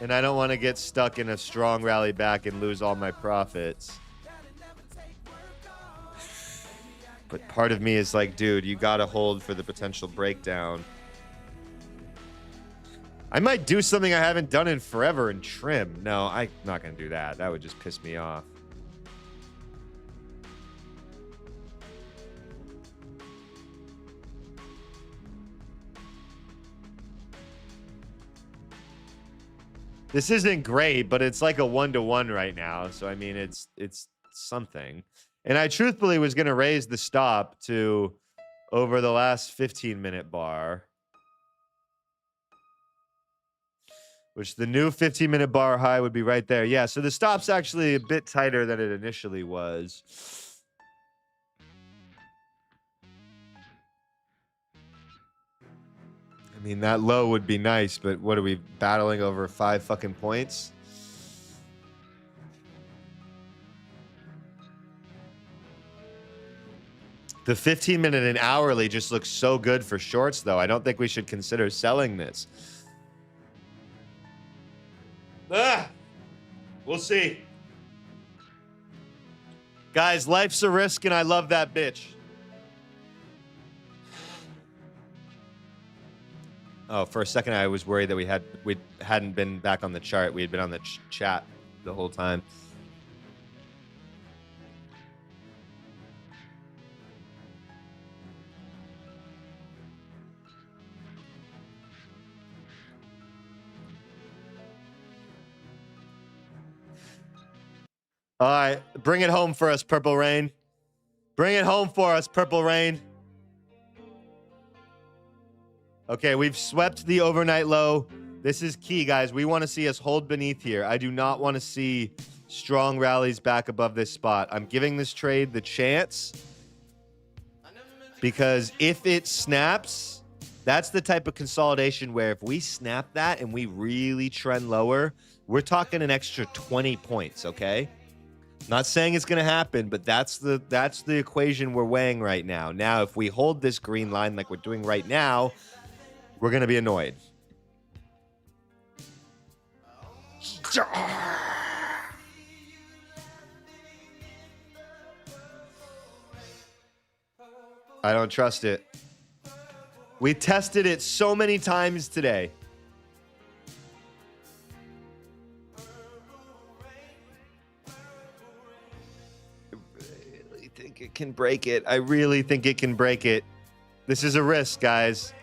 And I don't want to get stuck in a strong rally back and lose all my profits. But part of me is like, dude, you got to hold for the potential breakdown. I might do something I haven't done in forever and trim. No, I'm not going to do that. That would just piss me off. This isn't great, but it's like a 1-to-1 right now. So, I mean, it's something. And I truthfully was going to raise the stop to over the last 15-minute bar, which the new 15-minute bar high would be right there. Yeah, so the stop's actually a bit tighter than it initially was. I mean, that low would be nice, but what are we battling over 5 fucking points? The 15-minute and hourly just looks so good for shorts, though. I don't think we should consider selling this. We'll see. Guys, life's a risk, and I love that bitch. Oh, for a second, I was worried that we hadn't been back on the chart. We had been on the chat the whole time. All right, bring it home for us, Purple Rain. Bring it home for us, Purple Rain. Okay, we've swept the overnight low. This is key, guys. We want to see us hold beneath here. I do not want to see strong rallies back above this spot. I'm giving this trade the chance because if it snaps, that's the type of consolidation where if we snap that and we really trend lower, we're talking an extra 20 points, okay? Not saying it's going to happen, but that's the equation we're weighing right now. Now, if we hold this green line like we're doing right now, we're going to be annoyed. I don't trust it. We tested it so many times today. It can break it. I really think it can break it. This is a risk, guys.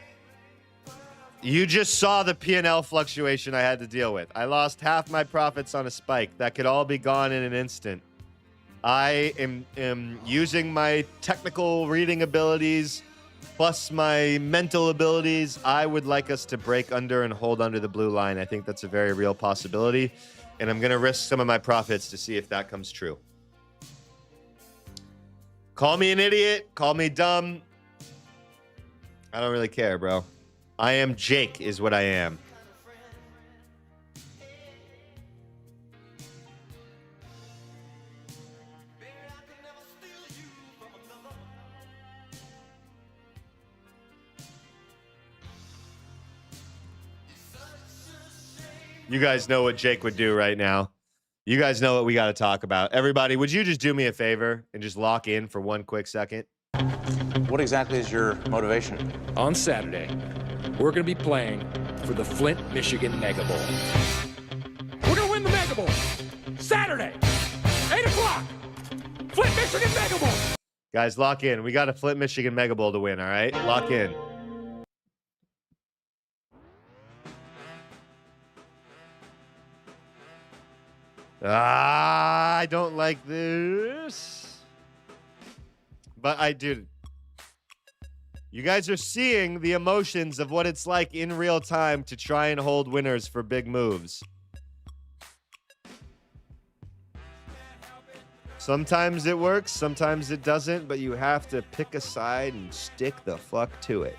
You just saw the P&L fluctuation I had to deal with. I lost half my profits on a spike. That could all be gone in an instant. I am using my technical reading abilities plus my mental abilities. I would like us to break under and hold under the blue line. I think that's a very real possibility. And I'm going to risk some of my profits to see if that comes true. Call me an idiot. Call me dumb. I don't really care, bro. I am Jake is what I am. You guys know what Jake would do right now. You guys know what we got to talk about. Everybody, would you just do me a favor and just lock in for one quick second? What exactly is your motivation? On Saturday, we're going to be playing for the Flint, Michigan Mega Bowl. We're going to win the Mega Bowl. Saturday, 8 o'clock. Flint, Michigan Mega Bowl. Guys, lock in. We got a Flint, Michigan Mega Bowl to win, all right? Lock in. I don't like this. But I do. You guys are seeing the emotions of what it's like in real time to try and hold winners for big moves. Sometimes it works, sometimes it doesn't, but you have to pick a side and stick the fuck to it.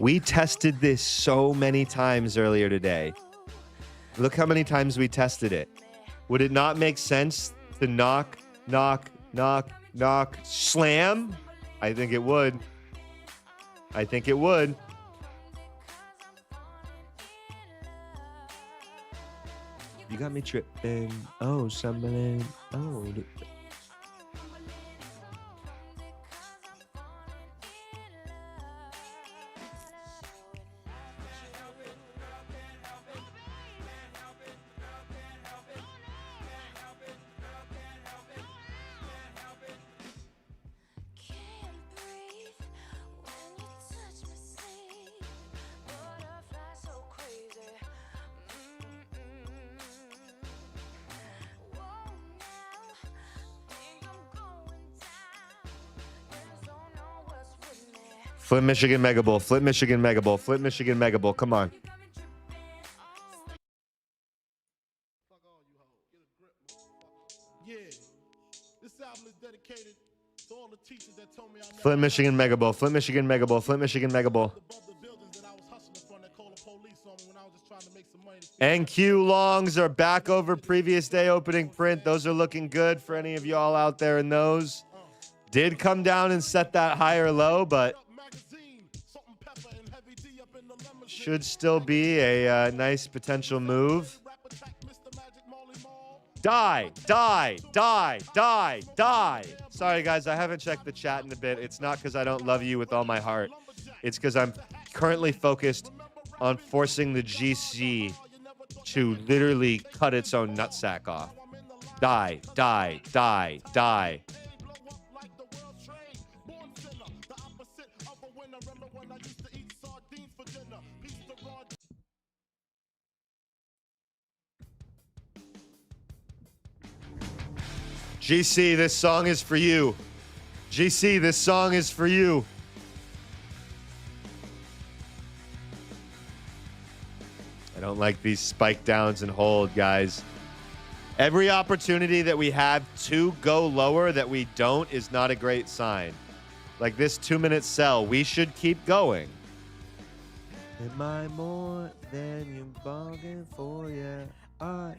We tested this so many times earlier today. Look how many times we tested it. Would it not make sense to knock, knock, knock, knock, slam? I think it would. I think it would. You got me tripping. Oh, somebody. Oh. Flint, Michigan Mega Bowl. Flint, Michigan Mega Bowl. Flint, Michigan Mega Bowl. Come on. Yeah, this album is dedicated to all the teachers that told me I never Flint, Michigan Mega Bowl. Flint, Michigan Mega Bowl. Flint, Michigan Mega Bowl. above the buildings that I was hustling from that called the police on me when I was just trying to make some money. NQ longs are back over previous day opening print. Those are looking good for any of y'all out there in those. Did come down and set that higher low, but should still be a nice potential move. Die, die, die, die, die. Sorry, guys, I haven't checked the chat in a bit. It's not because I don't love you with all my heart. It's because I'm currently focused on forcing the GC to literally cut its own nutsack off. Die, die, die, die. GC, this song is for you. GC, this song is for you. I don't like these spike downs and hold, guys. Every opportunity that we have to go lower that we don't is not a great sign. Like this 2-minute sell, we should keep going. Am I more than you bargained for? Yeah, I.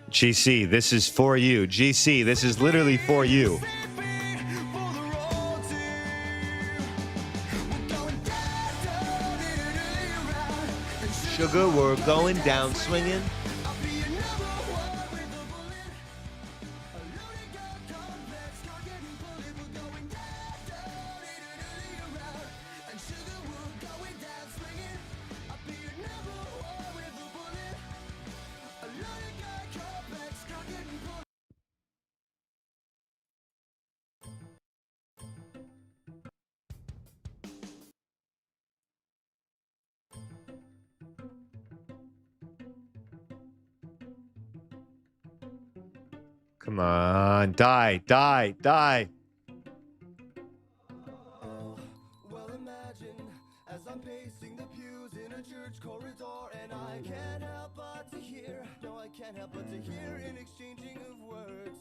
GC, this is for you. GC, this is literally for you. Sugar, we're going down swinging. Come on, die, die, die. Well, imagine as I'm pacing the pews in a church corridor, and I can't help but to hear, no, I can't help but to hear an exchanging of words.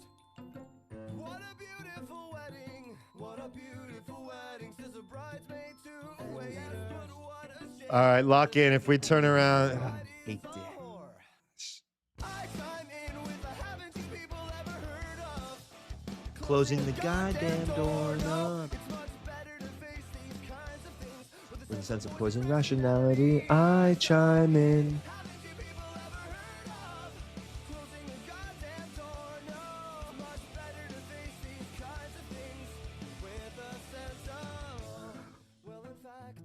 What a beautiful wedding, what a beautiful wedding, says a bridesmaid to a waiter. But what a shame. All right, lock in. If we turn around, hate that. I chime in with a haven't you people ever heard of? Closing the goddamn door up. It's much better to face these kinds of things with With a sense of poison rationality, I chime in. haven't you people ever heard of? Closing a goddamn door, no. Much better to face these kinds of things with a sense of, well, in fact,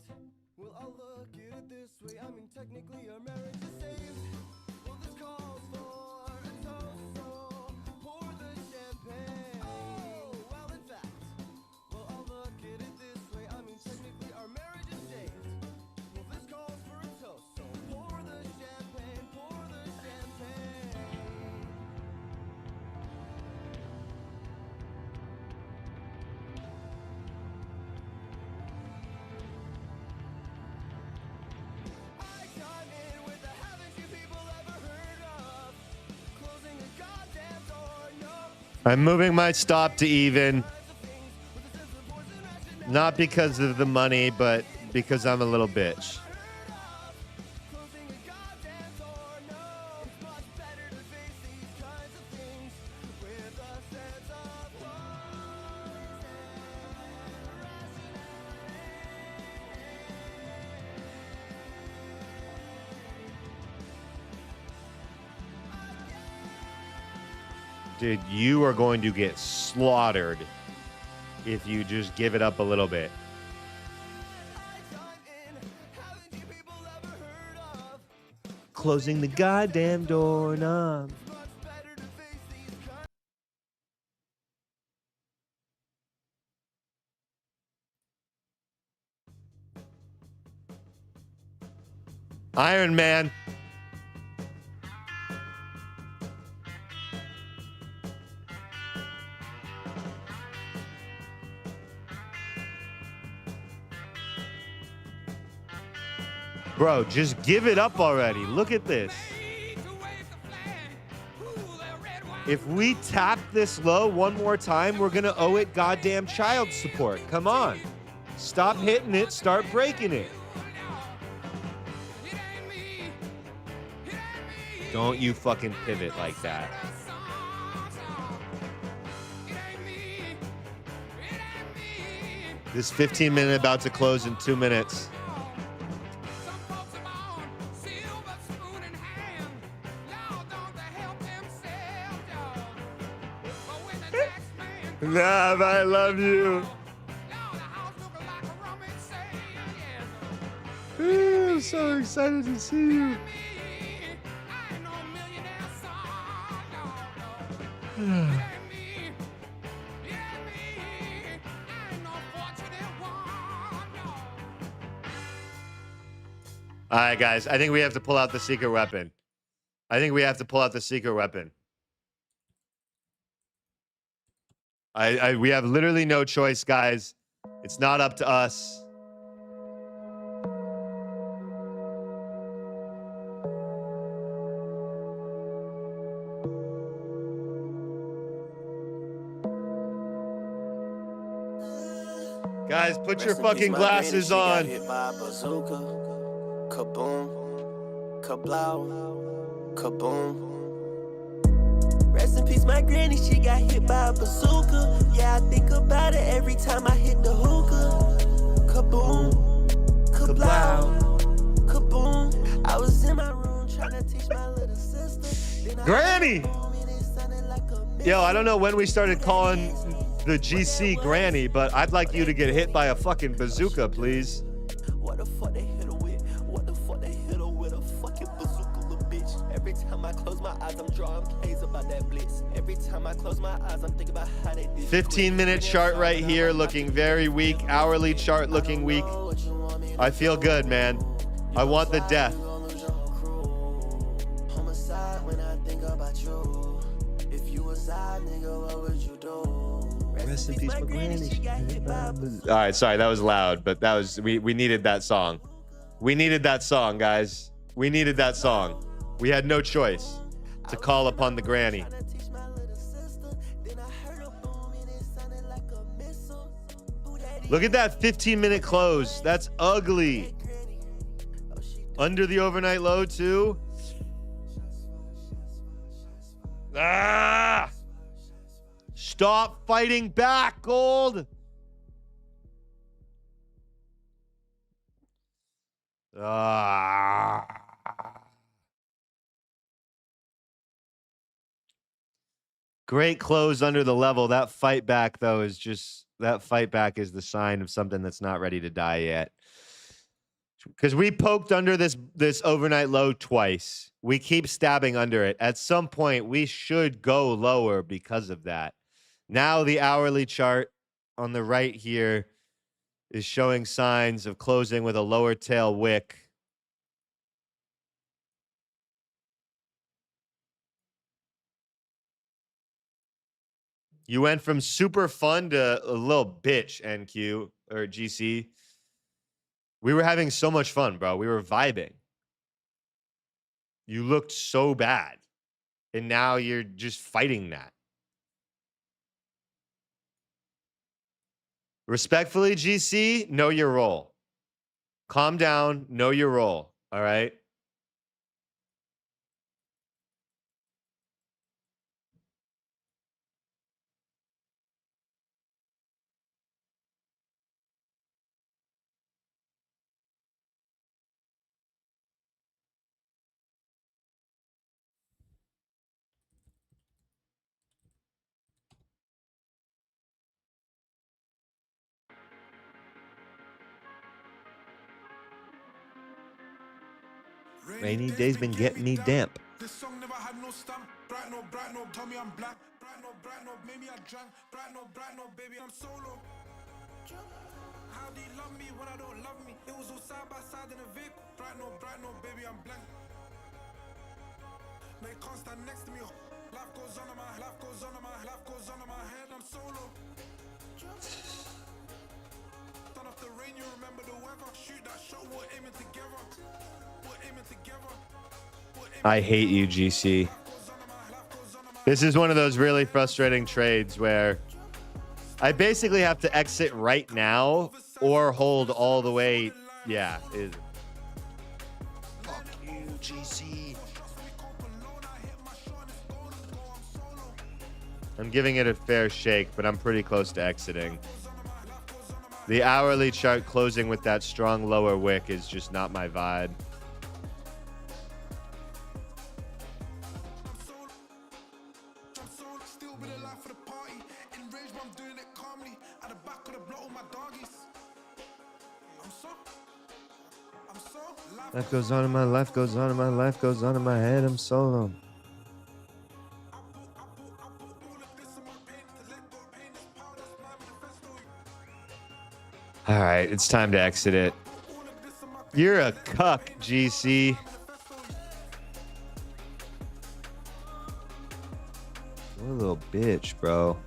well, I'll look at it this way. I mean, technically, our marriage is saved. Well, this calls for a toast, so pour the champagne. Oh, well, in fact, well, I'll look at it this way. I mean, technically, our marriage is saved. Well, this calls for a toast, so pour the champagne. I'm moving my stop to even. Not because of the money, but because I'm a little bitch. Dude, you are going to get slaughtered if you just give it up a little bit. Closing the goddamn doorknob. Iron Man. Bro, just give it up already. Look at this. If we tap this low one more time, we're going to owe it goddamn child support. Come on. Stop hitting it. Start breaking it. Don't you fucking pivot like that. This 15-minute about to close in 2 minutes. Nav, I love you. Ooh, I'm so excited to see you. All right, guys. I think we have to pull out the secret weapon. We have literally no choice, guys. It's not up to us. Guys, put your fucking glasses on. Kaboom, kablow, kaboom. Rest in peace, my granny, she got hit by a bazooka. Yeah, I think about it every time I hit the hookah. Kaboom, kablow, kaboom. I was in my room trying to teach my little sister. Granny! Yo, I don't know when we started calling the GC Granny, but I'd like you to get hit by a fucking bazooka, please. What the fuck they hit her with? What the fuck they hit her with? A fucking bazooka, little bitch. Every time I close my eyes, I'm drawing K's about that blitz. Every time I close my eyes, I'm thinking about how they did. 15-minute chart right here, looking very weak. Hourly chart looking weak. I feel good, man. I want the death. Homicide when I think about you. If you was I, nigga, what would you do? Rest in peace, my granny. All right, sorry, that was loud, but that was we needed that song. We needed that song, guys. We needed that song. We had no choice to call upon the granny. Look at that 15-minute close. That's ugly. Under the overnight low, too. Ah! Stop fighting back, gold. Ah. Great close under the level. That fight back, though, is just that fight back is the sign of something that's not ready to die yet. Because we poked under this overnight low twice. We keep stabbing under it. At some point, we should go lower because of that. Now the hourly chart on the right here is showing signs of closing with a lower tail wick. You went from super fun to a little bitch, NQ or GC. We were having so much fun, bro. We were vibing. You looked so bad. And now you're just fighting that. Respectfully, GC, know your role. Calm down, know your role. All right. Rainy days been getting me damp. This song never had no stamp. Bright no, tell me I'm black. Bright no, maybe I drank. Bright no, baby, I'm solo. How do you love me when I don't love me? It was all side by side in a vehicle. Bright no, baby, I'm blank. No, you can't stand next to me. Life goes on in my head, I'm solo. Turn off the rain, you remember the weather. Shoot that shot, we're aiming together. I hate you, GC. This is one of those really frustrating trades where I basically have to exit right now or hold all the way. Yeah. Fuck you, GC. I'm giving it a fair shake, but I'm pretty close to exiting. The hourly chart closing with that strong lower wick is just not my vibe. Life goes on in my life goes on in my life goes on in my head. I'm solo. All right, it's time to exit it. You're a cuck, GC. What a little bitch, bro.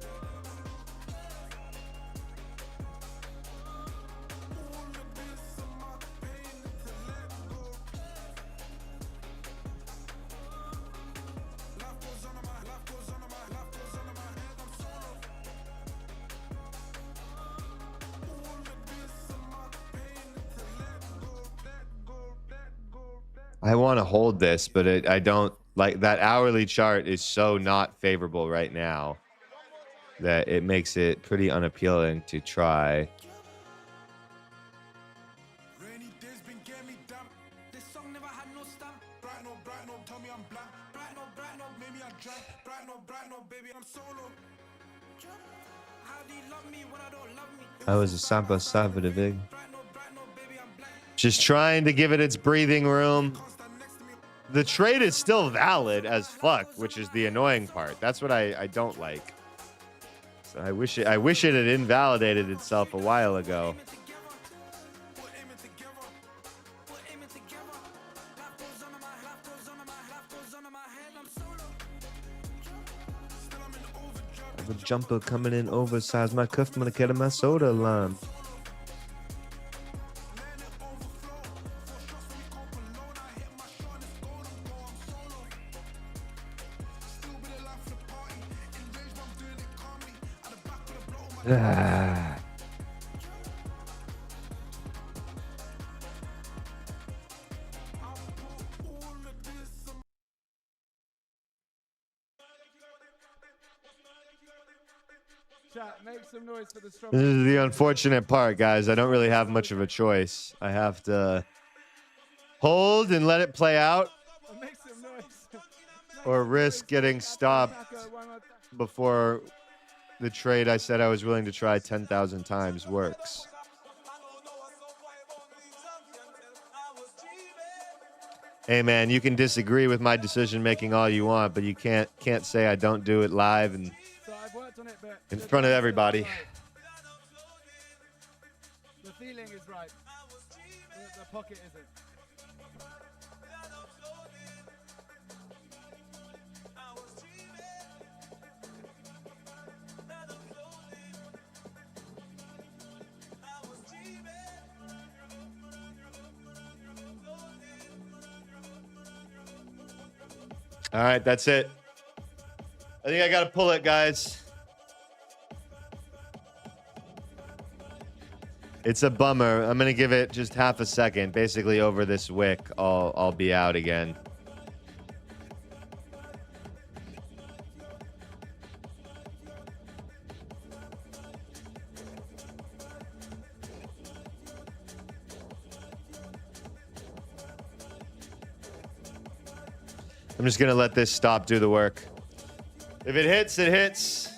I want to hold this, but I don't like that hourly chart is so not favorable right now that it makes it pretty unappealing to try. I was a sample savage. Just trying to give it its breathing room. The trade is still valid as fuck, which is the annoying part. That's what I don't like. So I wish it had invalidated itself a while ago. I have a jumper coming in oversized. My cuff, I'm gonna get in my soda line. Make some noise for the strong. This is the unfortunate part, guys. I don't really have much of a choice. I have to hold and let it play out, Make some noise. or risk getting stopped before the trade I said I was willing to try 10,000 times works. Hey man, you can disagree with my decision making all you want, but you can't say I don't do it live and So I've worked on it, but in front of everybody. the feeling is right. The pocket isn't. All right, that's it. I think I got to pull it, guys. It's a bummer. I'm gonna give it just half a second. Basically, over this wick, I'll be out again. I'm just gonna let this stop do the work. If it hits, it hits.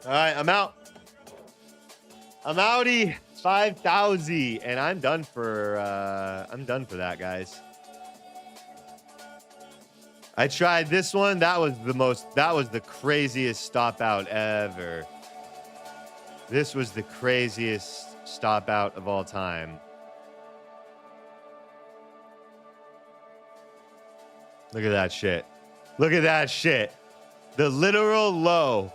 All right, I'm out. I'm outie. 5,000, and I'm done for that, guys. I tried this one. That was the craziest stop out ever. This was the craziest stop out of all time. Look at that shit. Look at that shit. The literal low.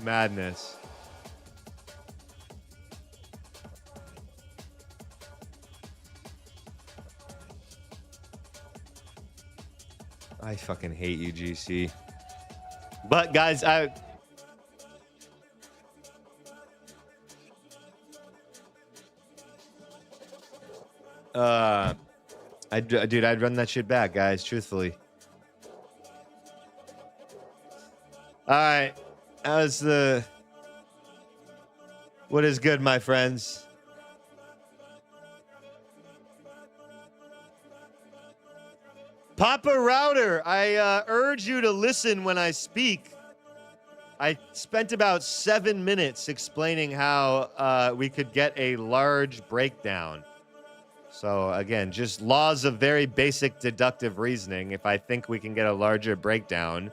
Madness. I fucking hate you, GC. But guys, dude, I'd run that shit back, guys, truthfully. All right. How's what is good, my friends? Papa Router, I urge you to listen when I speak. I spent about 7 minutes explaining how we could get a large breakdown. So again, just laws of very basic deductive reasoning. If I think we can get a larger breakdown,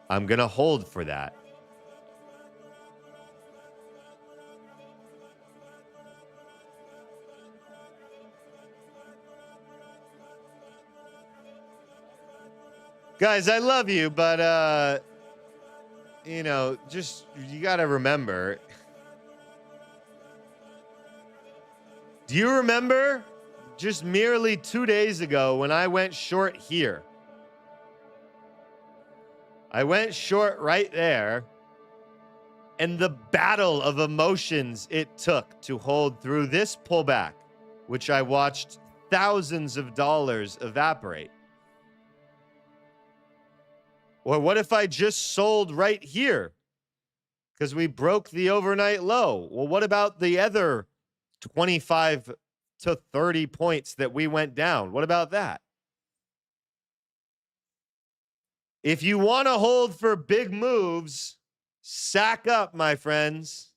I'm going to hold for that. Guys, I love you, but, you know, just, you got to remember. Do you remember just merely 2 days ago when I went short here? I went short right there, and the battle of emotions it took to hold through this pullback, which I watched thousands of dollars evaporate. Or what if I just sold right here because we broke the overnight low? Well, what about the other 25 to 30 points that we went down? What about that? If you want to hold for big moves, sack up, my friends.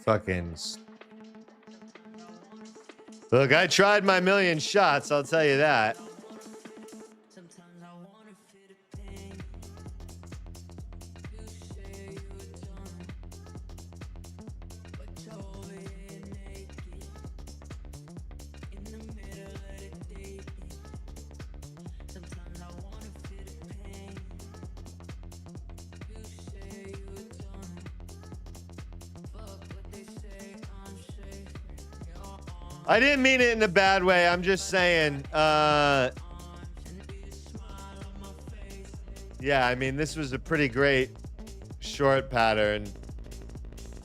Fucking. Look, I tried my million shots, I'll tell you that. I didn't mean it in a bad way. I'm just saying, Yeah, I mean, this was a pretty great short pattern.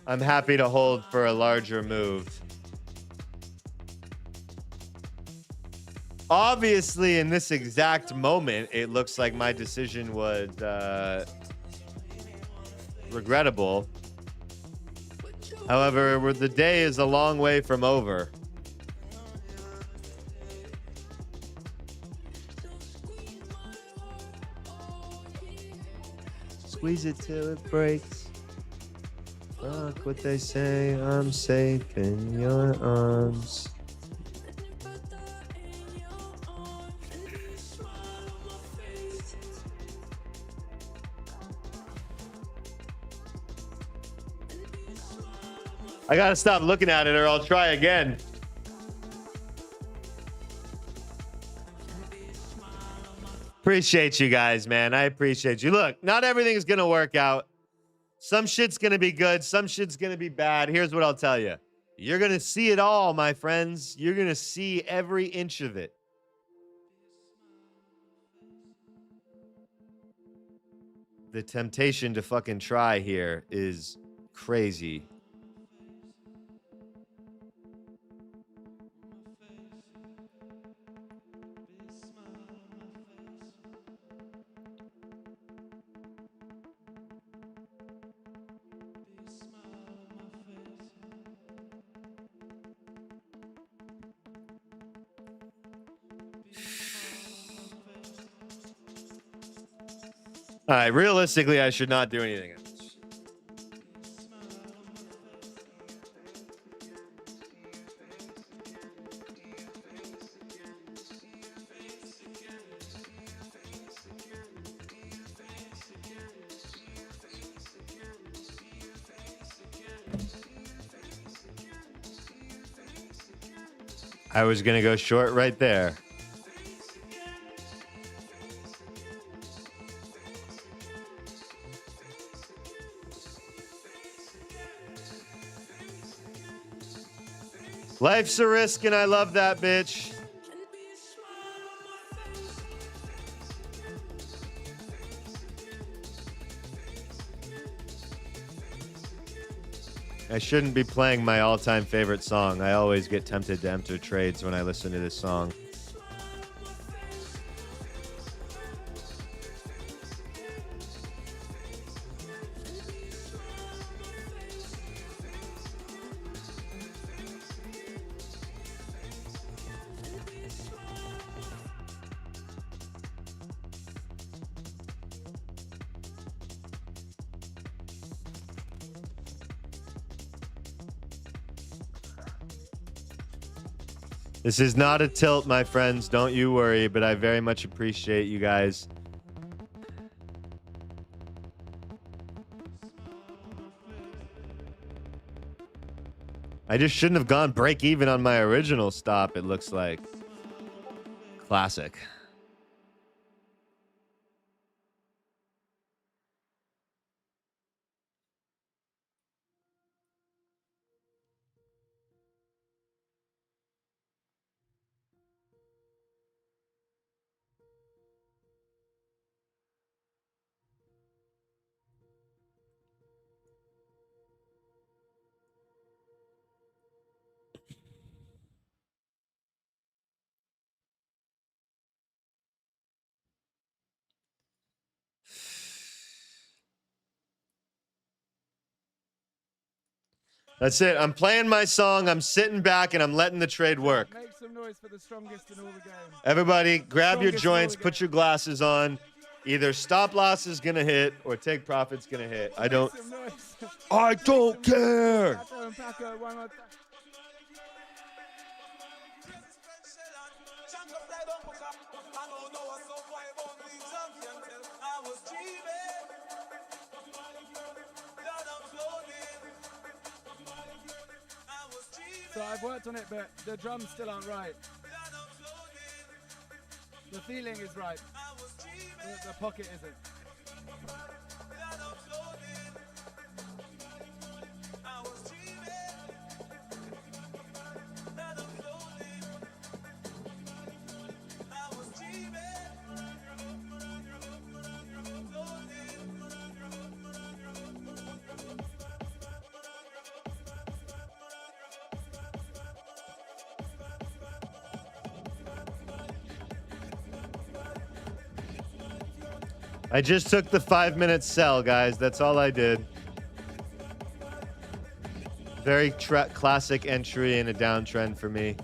I'm happy to hold for a larger move. Obviously, in this exact moment, it looks like my decision was regrettable. However, the day is a long way from over. Squeeze it till it breaks. Fuck what they say, I'm safe in your arms. I gotta stop looking at it or I'll try again. Appreciate you guys, man. I appreciate you. Look, not everything's gonna work out. Some shit's gonna be good. Some shit's gonna be bad. Here's what I'll tell you. You're gonna see it all, my friends. You're gonna see every inch of it. The temptation to fucking try here is crazy. All right, realistically, I should not do anything else. I was gonna go short right there. Life's a risk, and I love that, bitch. I shouldn't be playing my all-time favorite song. I always get tempted to enter trades when I listen to this song. This is not a tilt, my friends. Don't you worry, but I very much appreciate you guys. I just shouldn't have gone break even on my original stop, it looks like. Classic. That's it. I'm playing my song. I'm sitting back and I'm letting the trade work. Make some noise for the strongest in all the game. Everybody, grab your Strongest joints, in all the put your glasses on. Either stop loss is gonna hit or take profit's gonna hit. I don't Make some noise. I don't care. Paco and Paco, one more time. So I've worked on it, but the drums still aren't right. The feeling is right. The pocket isn't. I just took the 5-minute sell, guys. That's all I did. Very classic entry in a downtrend for me.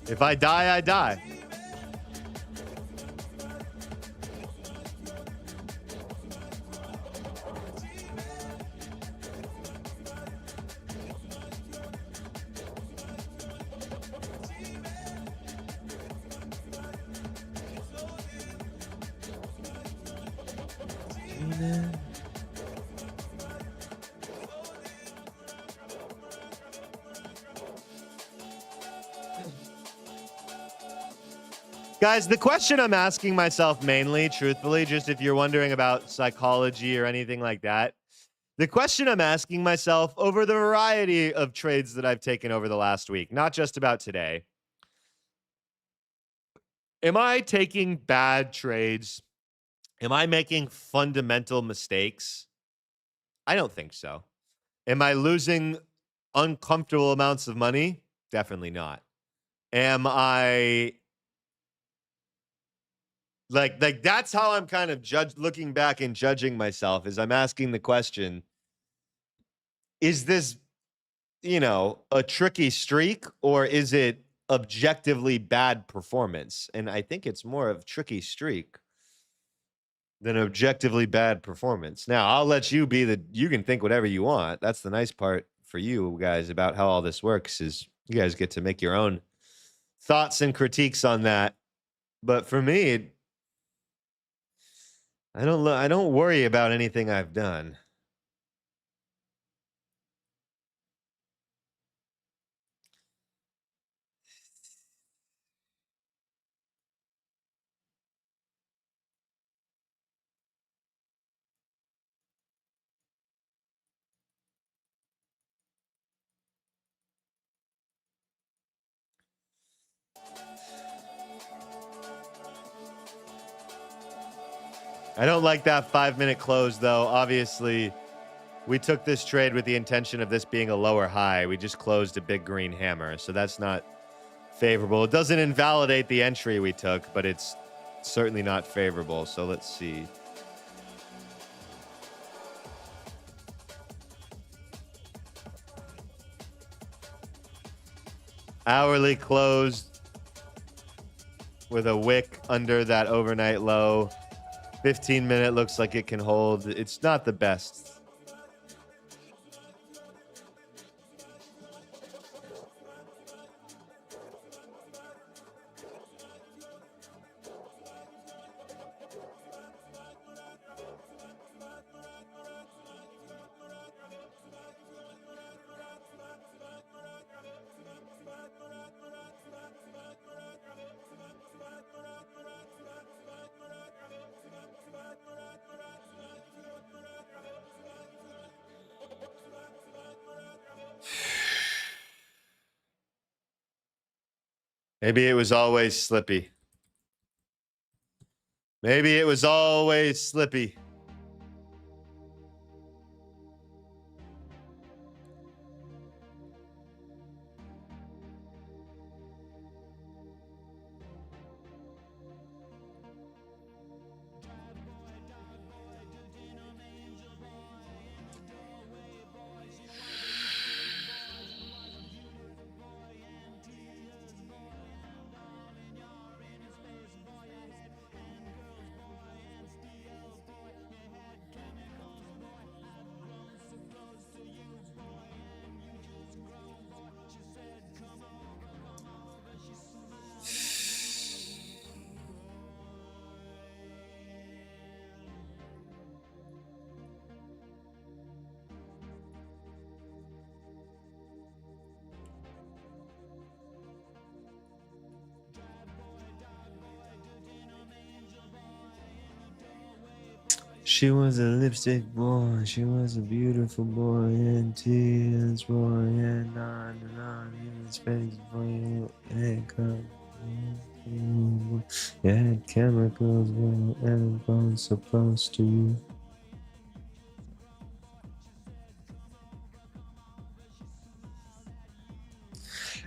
If I die, I die. Guys, the question I'm asking myself mainly, truthfully, just if you're wondering about psychology or anything like that, the question I'm asking myself over the variety of trades that I've taken over the last week, not just about today, am I taking bad trades? Am I making fundamental mistakes? I don't think so. Am I losing uncomfortable amounts of money? Definitely not. Am I like that's how I'm kind of looking back and judging myself, is I'm asking the question, is this, a tricky streak, or is it objectively bad performance? And I think it's more of tricky streak than objectively bad performance. Now, I'll let you you can think whatever you want. That's the nice part for you guys about how all this works, is you guys get to make your own thoughts and critiques on that. But for me, I don't worry about anything I've done. I don't like that 5-minute close, though. Obviously, we took this trade with the intention of this being a lower high. We just closed a big green hammer, so that's not favorable. It doesn't invalidate the entry we took, but it's certainly not favorable. So let's see. Hourly closed with a wick under that overnight low. 15-minute looks like it can hold. It's not the best. Maybe it was always slippy. Maybe it was always slippy. She was a lipstick boy, she was a beautiful boy, and tears boy, and on in space boy, and chemicals were ever supposed to you.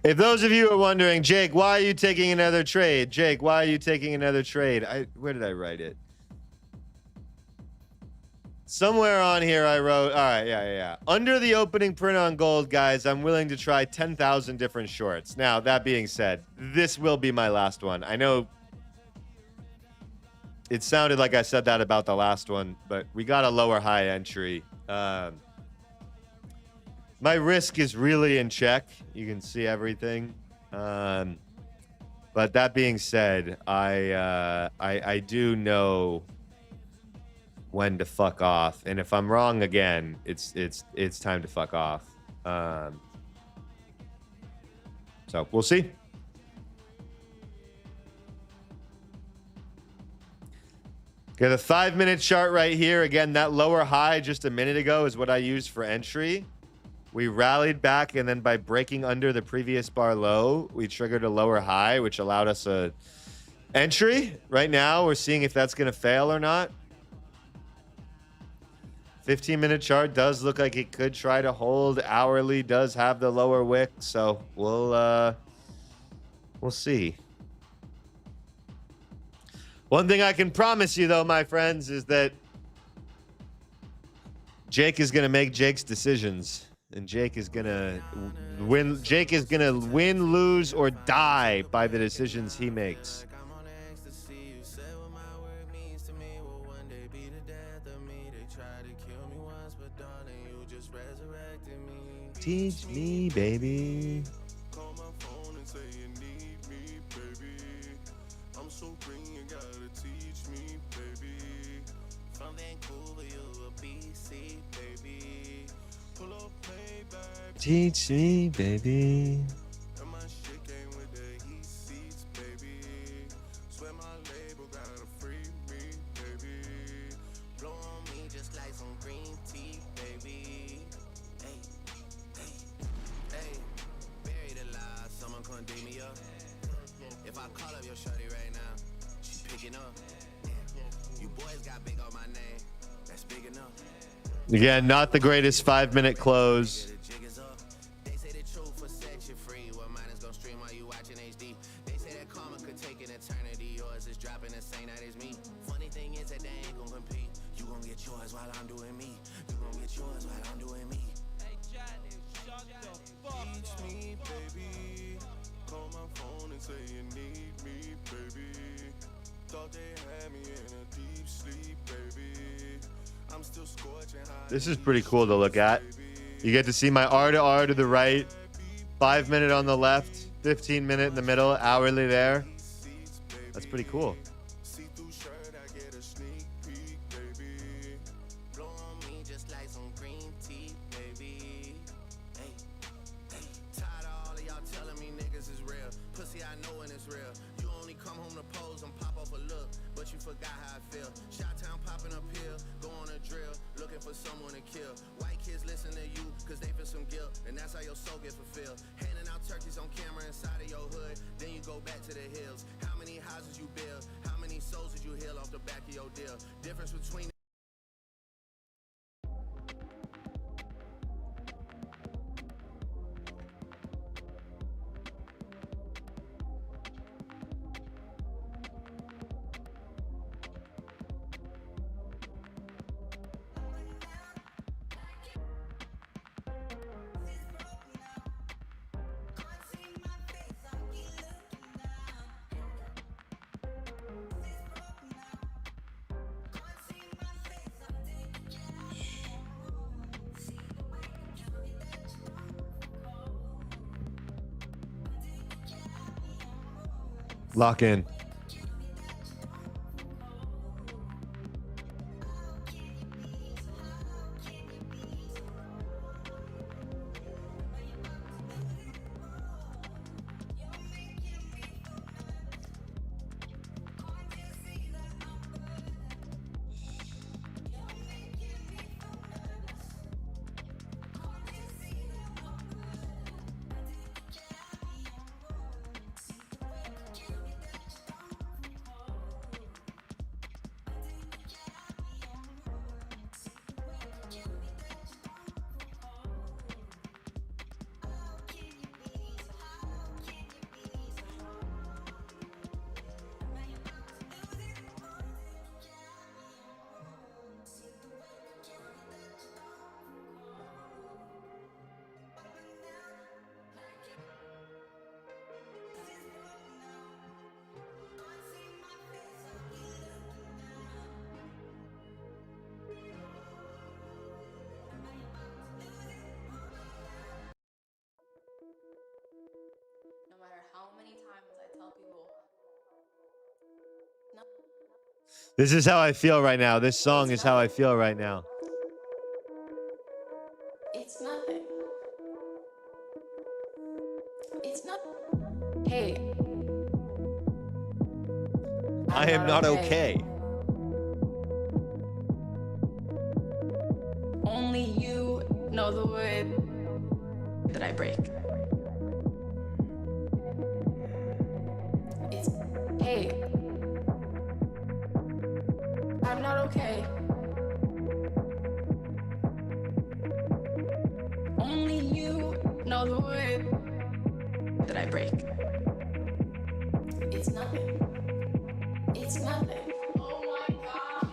If those of you are wondering, Jake, why are you taking another trade? Jake, why are you taking another trade? Where did I write it? Somewhere on here I wrote, all right, yeah. Under the opening print on gold, guys, I'm willing to try 10,000 different shorts. Now, that being said, this will be my last one. I know it sounded like I said that about the last one, but we got a lower high entry. My risk is really in check. You can see everything. But that being said, I do know when to fuck off, and if I'm wrong again, it's time to fuck off. So we'll see. Got a 5-minute chart right here. Again, that lower high just a minute ago is what I used for entry. We rallied back, and then by breaking under the previous bar low, we triggered a lower high, which allowed us a entry. Right now, we're seeing if that's going to fail or not. 15-minute chart does look like it could try to hold. Hourly does have the lower wick, so we'll see. One thing I can promise you, though, my friends, is that Jake is going to make Jake's decisions, and Jake is going to win. Jake is going to win, lose, or die by the decisions he makes. Teach me, baby. Call my phone and say you need me, baby. I'm so green, you gotta teach me, baby. From Vancouver, you a BC, baby. Pull up, play back. Teach me, baby. And my shit came with the heat seats, baby. Swear my label gotta free me, baby. Blow on me just like some green tea, baby. Hey. Hey, buried alive, someone couldn't dig me up. If I call up your shorty right now, she picking up. You boys got big on my name, that's big enough. Again, not the greatest 5-minute close. The jig is up. They say the truth will set you free. Well, mine is gonna stream while you watching HD. They say that karma could take an eternity. Yours is dropping the same night as me. Funny thing is that they ain't gonna compete. You gonna get yours while I'm doing me. You gonna get yours while I'm doing me. Teach me, baby. Call my phone and say you need me, baby. Thought they had me in a deep sleep, baby. I'm still scorching hot. This is pretty cool to look at. You get to see my R to R to the right, 5-minute on the left, 15-minute in the middle, hourly there. That's pretty cool. See-through shirt, I get a sneak peek, baby. Blow on me just like some green tea, baby. Hey. Tired of all of y'all telling me niggas is real. Pussy, I know when it's real. You only come home to pose and pop off a look, but you forgot how I feel. Shot-town popping up here, go on a drill, looking for someone to kill. White kids listen to you, cause they feel some guilt, and that's how your soul gets fulfilled. Handing out turkeys on camera inside of your hood, then you go back to the hills. How many houses you build? How many souls did you heal off the back of your deal? Difference between Lock in. This is how I feel right now. This song is how I feel right now. It's nothing. It's not. Hey. I am not okay. Only you know the word that I break. It's hey. I'm not okay. Only you know the word that I break. It's nothing. It's nothing. Oh my God.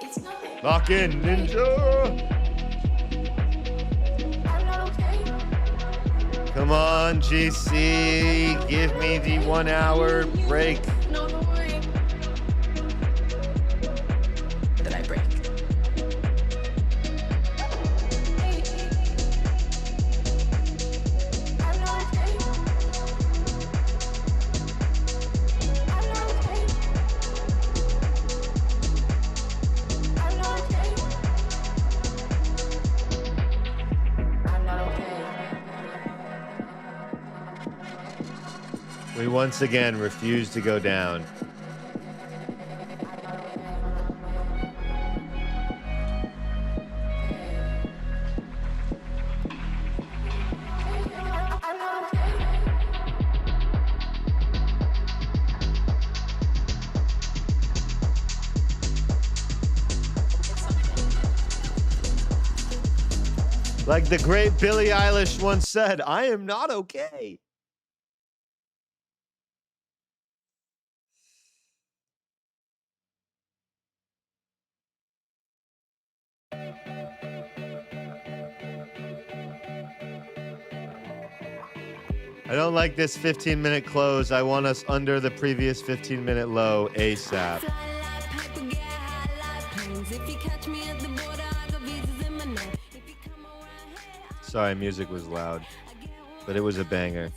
It's nothing. Lock in, ninja. I'm not okay. Come on, GC. Give me the 1 hour break. Know the word that I break. Hey. I'm not okay. I'm not okay. I'm not okay. I'm not okay. We once again refuse to go down. I'm not okay. Like the great Billie Eilish once said, I am not okay. I don't like this 15-minute close. I want us under the previous 15-minute low ASAP. Sorry, music was loud, but it was a banger.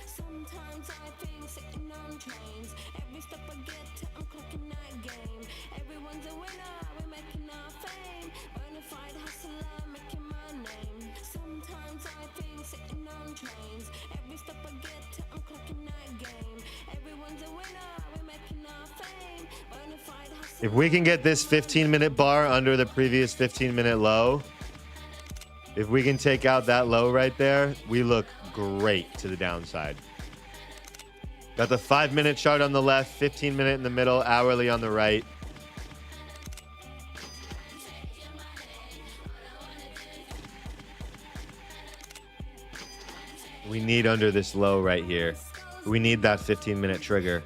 Sometimes I think sitting on trains. Every step I get to, I'm clocking that game. Everyone's a winner, we're making our fame. Bonafide hustler, making my name. Sometimes I think sitting on trains. Every step I get to, I'm clocking that game. Everyone's a winner, we're making our fame. Bonafide hustler. If we can get this 15-minute bar under the previous 15-minute low, if we can take out that low right there, we look great to the downside. Got the 5-minute chart on the left, 15-minute in the middle, hourly on the right. We need under this low right here. We need that 15-minute trigger.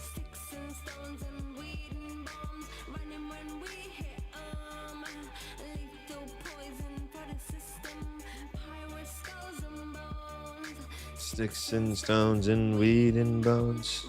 Sticks and stones and weed and bones.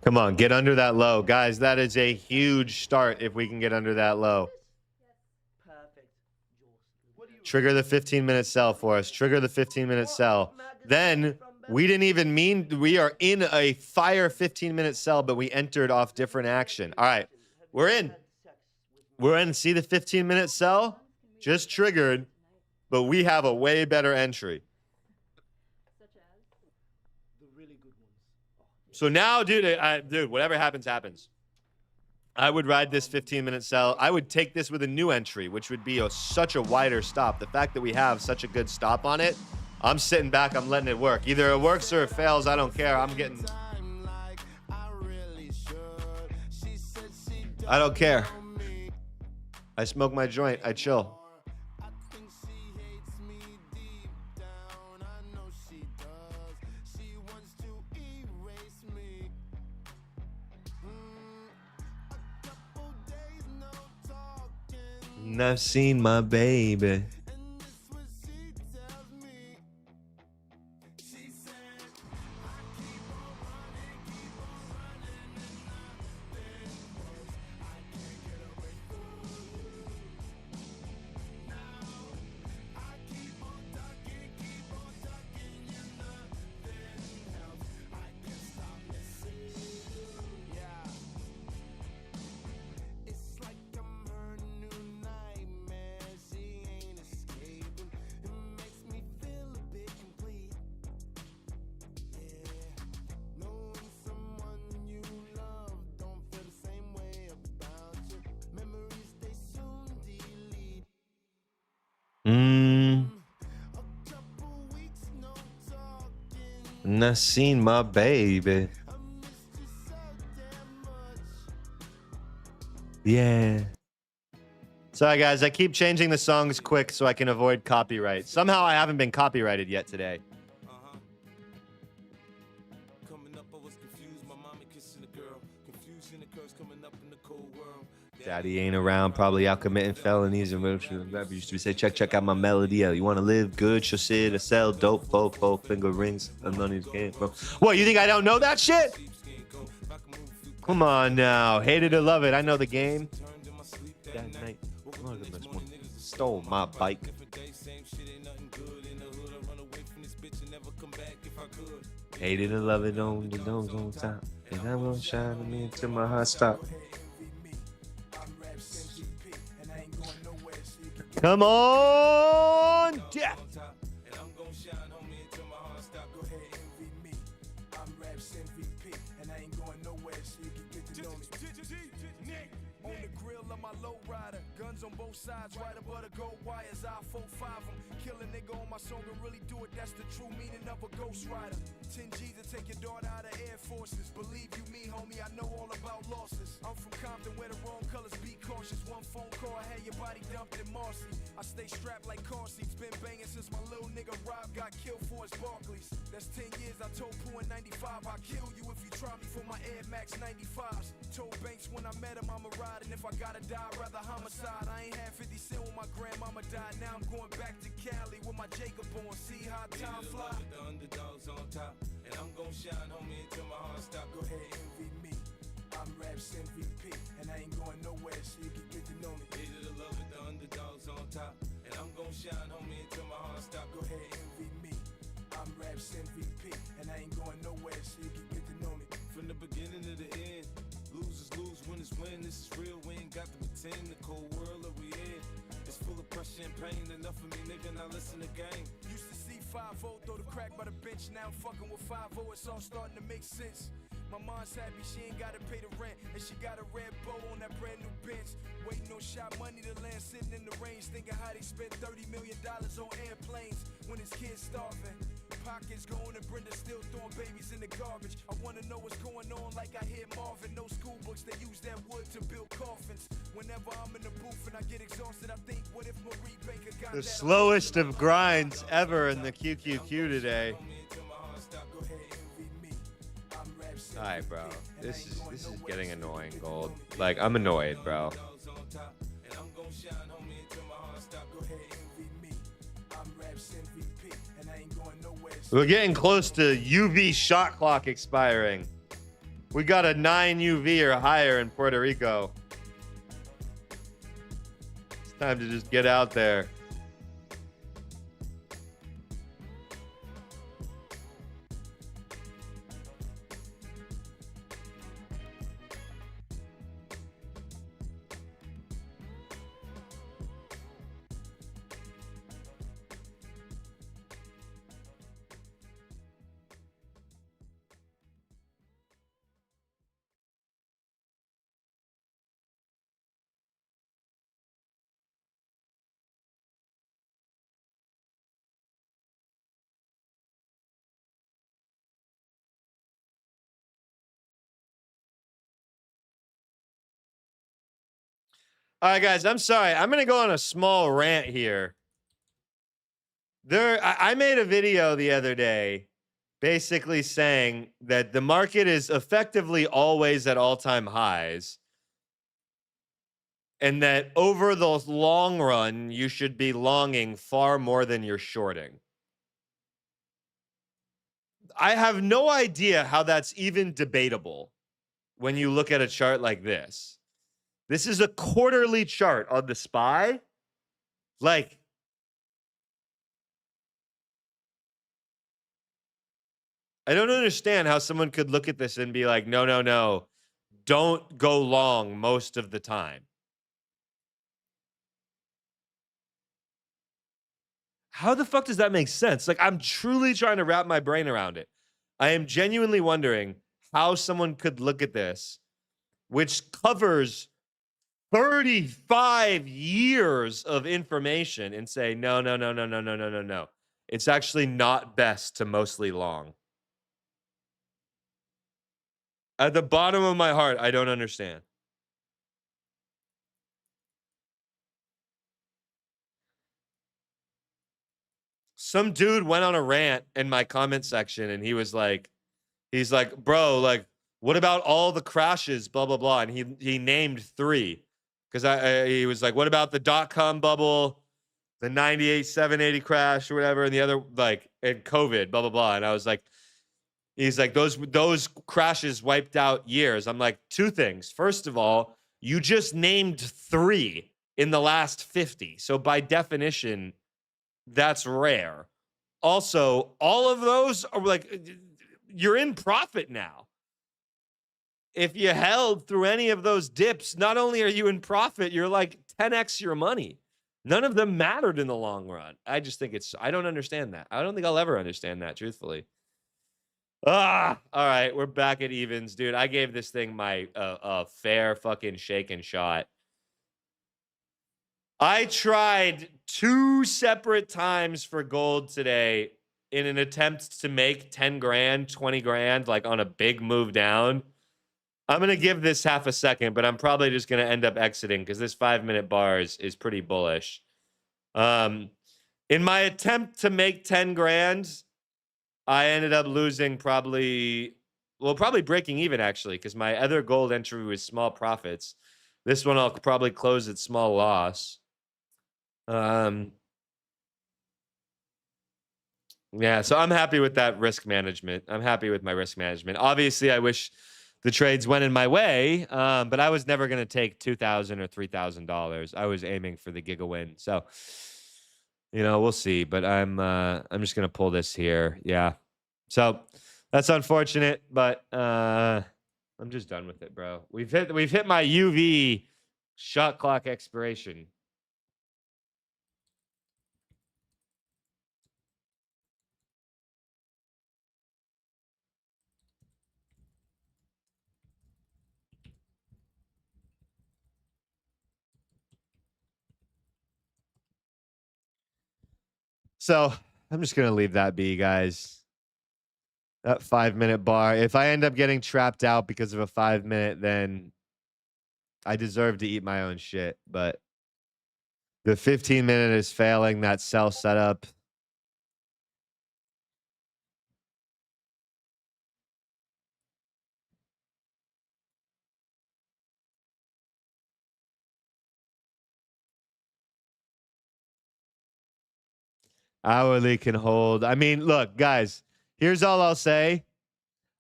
Come on, get under that low. Guys, that is a huge start if we can get under that low. Trigger the 15-minute sell for us. Trigger the 15-minute sell. Then we didn't even mean we are in a fire 15-minute sell, but we entered off different action. All right, we're in. We're in. See the 15-minute sell? Just triggered, but we have a way better entry. So now, dude, whatever happens, happens. I would ride this 15-minute sell. I would take this with a new entry, which would be such a wider stop. The fact that we have such a good stop on it, I'm sitting back, I'm letting it work. Either it works or it fails, I don't care. I don't care. I smoke my joint, I chill. And I've seen my baby. And I seen my baby. Yeah. Sorry, guys. I keep changing the songs quick so I can avoid copyright. Somehow I haven't been copyrighted yet today. Coming up, I was confused. My mommy kissing a girl. Confusion occurs coming up in the cold world. Daddy ain't around, probably out committing felonies. And rapper used to say, check out my melody. You want to live good? She'll sit or sell dope, folk, finger rings. And money's game, bro. What, you think I don't know that shit? Come on now. Hate it or love it. I know the game. That night, stole my bike. Hate it or love it on the nose on top. And I'm gonna shine me until my heart stop. Come on, yeah. On both sides, right above the gold wires, I 4-5 them. Kill a nigga on my song and really do it, that's the true meaning of a ghost rider. 10 G's to take your daughter out of Air Forces. Believe you me, homie, I know all about losses. I'm from Compton where the wrong colors be cautious. One phone call, I had your body dumped in Marcy. I stay strapped like car seats, been banging since my little nigga Rob got killed for his Barclays. That's 10 years, I told Pooh in 95, I'll kill you if you try me for my Air Max 95s. Told Banks when I met him, I'ma ride, and if I gotta die, I'd rather homicide. I ain't had 50 cent when my grandmama died. Now I'm going back to Cali with my Jacob on. See how time fly. The underdogs on top, and I'm gonna shine, homie, until my heart stop. Go ahead, envy me. I'm Raps MVP, and I ain't going nowhere, so you can get to know me. Hate it or love it, the underdogs on top, and I'm gonna shine, homie, until my heart stop. Go ahead, envy me. I'm Raps MVP, and I ain't going nowhere, so you can get to know me. From the beginning to the end. Losers lose, winners win. This is real, we ain't got to pretend. The cold world that we in, it's full of pressure and pain. Enough of me, nigga, now listen to game. Used to see 5-0, throw the crack by the bench. Now I'm fucking with 5-0, it's all starting to make sense. My mom's happy, she ain't gotta pay the rent. And she got a red bow on that brand new Benz. Waiting on shot money to land, sitting in the range. Thinking how they spent $30 million on airplanes when his kids starving. Pockets going and Brenda still throwing babies in the garbage. I wanna know what's going on like I hear Marvin. No school books, they use that wood to build coffins. Whenever I'm in the booth and I get exhausted, I think, what if Marie Baker got the slowest of grinds ever in the QQQ today. Alright, bro. This is getting annoying, Gold. Like, I'm annoyed, bro. We're getting close to UV shot clock expiring. We got a 9 UV or higher in Puerto Rico. It's time to just get out there. All right, guys, I'm sorry. I'm going to go on a small rant here. I made a video the other day basically saying that the market is effectively always at all-time highs. and that over the long run, you should be longing far more than you're shorting. I have no idea how that's even debatable when you look at a chart like this. This is a quarterly chart on the SPY. Like, I don't understand how someone could look at this and be like, no, no, no, don't go long most of the time. How the fuck does that make sense? Like, I'm truly trying to wrap my brain around it. I am genuinely wondering how someone could look at this, which covers 35 years of information, and say, no, no, no, no, no, no, no, no, no. It's actually not best to mostly long. At the bottom of my heart, I don't understand. Some dude went on a rant in my comment section, and he's like, bro, like, what about all the crashes, blah, blah, blah. And he named 3. Because he was like, what about the dot-com bubble, the 98 780 crash or whatever, and the other, like, and COVID, blah, blah, blah. And I was like, he's like, those crashes wiped out years. I'm like, 2 things. First of all, you just named 3 in the last 50. So by definition, that's rare. Also, all of those are like, you're in profit now. If you held through any of those dips, not only are you in profit, you're like 10x your money. None of them mattered in the long run. I just think I don't understand that. I don't think I'll ever understand that, truthfully. All right, we're back at evens, dude. I gave this thing my fair fucking shake and shot. I tried 2 separate times for gold today in an attempt to make 10 grand, 20 grand, like on a big move down. I'm going to give this half a second, but I'm probably just going to end up exiting because this 5-minute bar is pretty bullish. In my attempt to make 10 grand, I ended up losing probably breaking even, actually, because my other gold entry was small profits. This one I'll probably close at small loss. Yeah, so I'm happy with that risk management. I'm happy with my risk management. Obviously, I wish the trades went in my way, but I was never going to take $2,000 or $3,000. I was aiming for the giga win. So, you know, we'll see. But I'm just going to pull this here. Yeah. So that's unfortunate, but I'm just done with it, bro. We've hit my UV shot clock expiration. So I'm just going to leave that be, guys. That 5-minute bar. If I end up getting trapped out because of a 5-minute, then I deserve to eat my own shit. But the 15-minute is failing that sell setup. Hourly can hold. I mean, look, guys, here's all I'll say.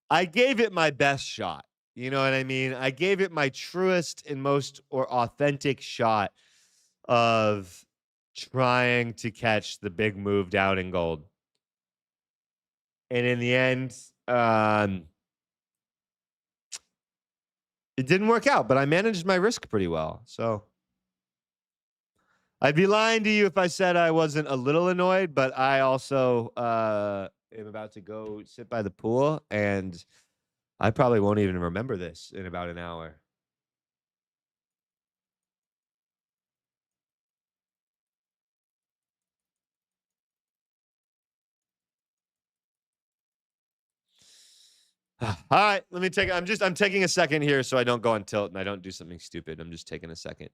I gave it my best shot. You know what I mean? I gave it my truest and most authentic shot of trying to catch the big move down in gold. And in the end, it didn't work out, but I managed my risk pretty well. So I'd be lying to you if I said I wasn't a little annoyed, but I also am about to go sit by the pool, and I probably won't even remember this in about an hour. All right, let me take. I'm taking a second here so I don't go on tilt and I don't do something stupid. I'm just taking a second.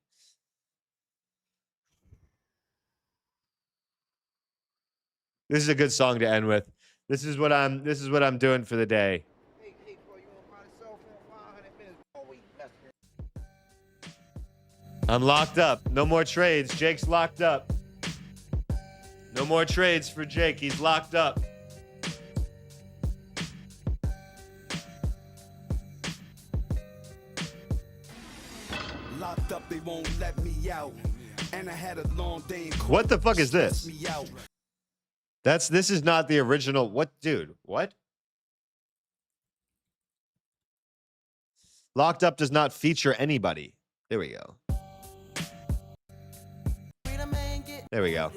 This is a good song to end with. This is what I'm doing for the day. I'm locked up. No more trades. Jake's locked up. No more trades for Jake. He's locked up. Locked up, they won't let me out. And I had a long day in court. What the fuck is Stressed this? me out. This is not the original. What, dude? What? Locked Up does not feature anybody. There we go. There we go.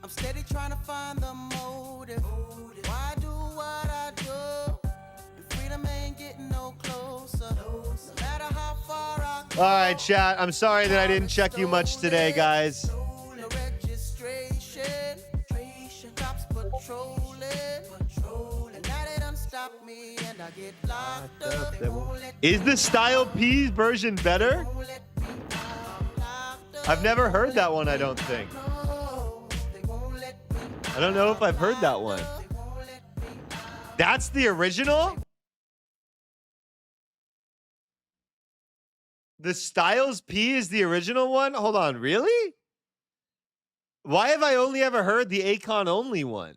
I'm steady trying to find the motive. Why do what I do? And freedom ain't getting no closer. No matter how far I go. All right, chat. I'm sorry that I didn't check you much today, guys. No registration. Cops patrolling. And now they done stop me and I get locked up. They won't let Is the Style P version better? I've never heard that one, I don't think. I don't know if I've heard that one. That's the original? The Styles P is the original one? Hold on, really? Why have I only ever heard the Akon only one?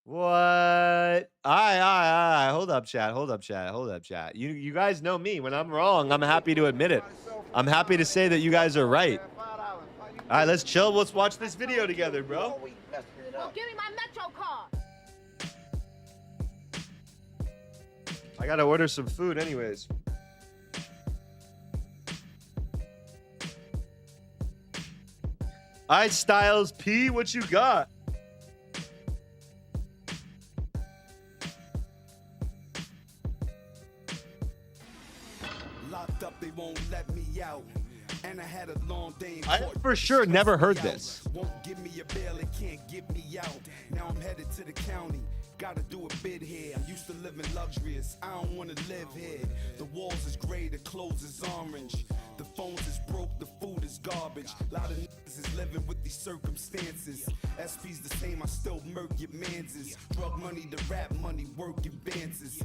What? Aye. Hold up, chat. You guys know me. When I'm wrong, I'm happy to admit it. I'm happy to say that you guys are right. All right, let's chill. Let's watch this video together, bro. Well, give me my Metro card. I gotta order some food anyways. All right, Styles P, what you got? Locked up, they won't let me out. And I had a long day in I court. for sure never heard this. Won't give me a bail, it can't get me out. Now I'm headed to the county. Gotta do a bid here. I'm used to living luxurious. I don't wanna live here. The walls is gray, the clothes is orange. The phones is broke, the food is garbage. A lot of niggas is living with these circumstances. SP's the same, I still murk your manses. Drug money, the rap money, work advances.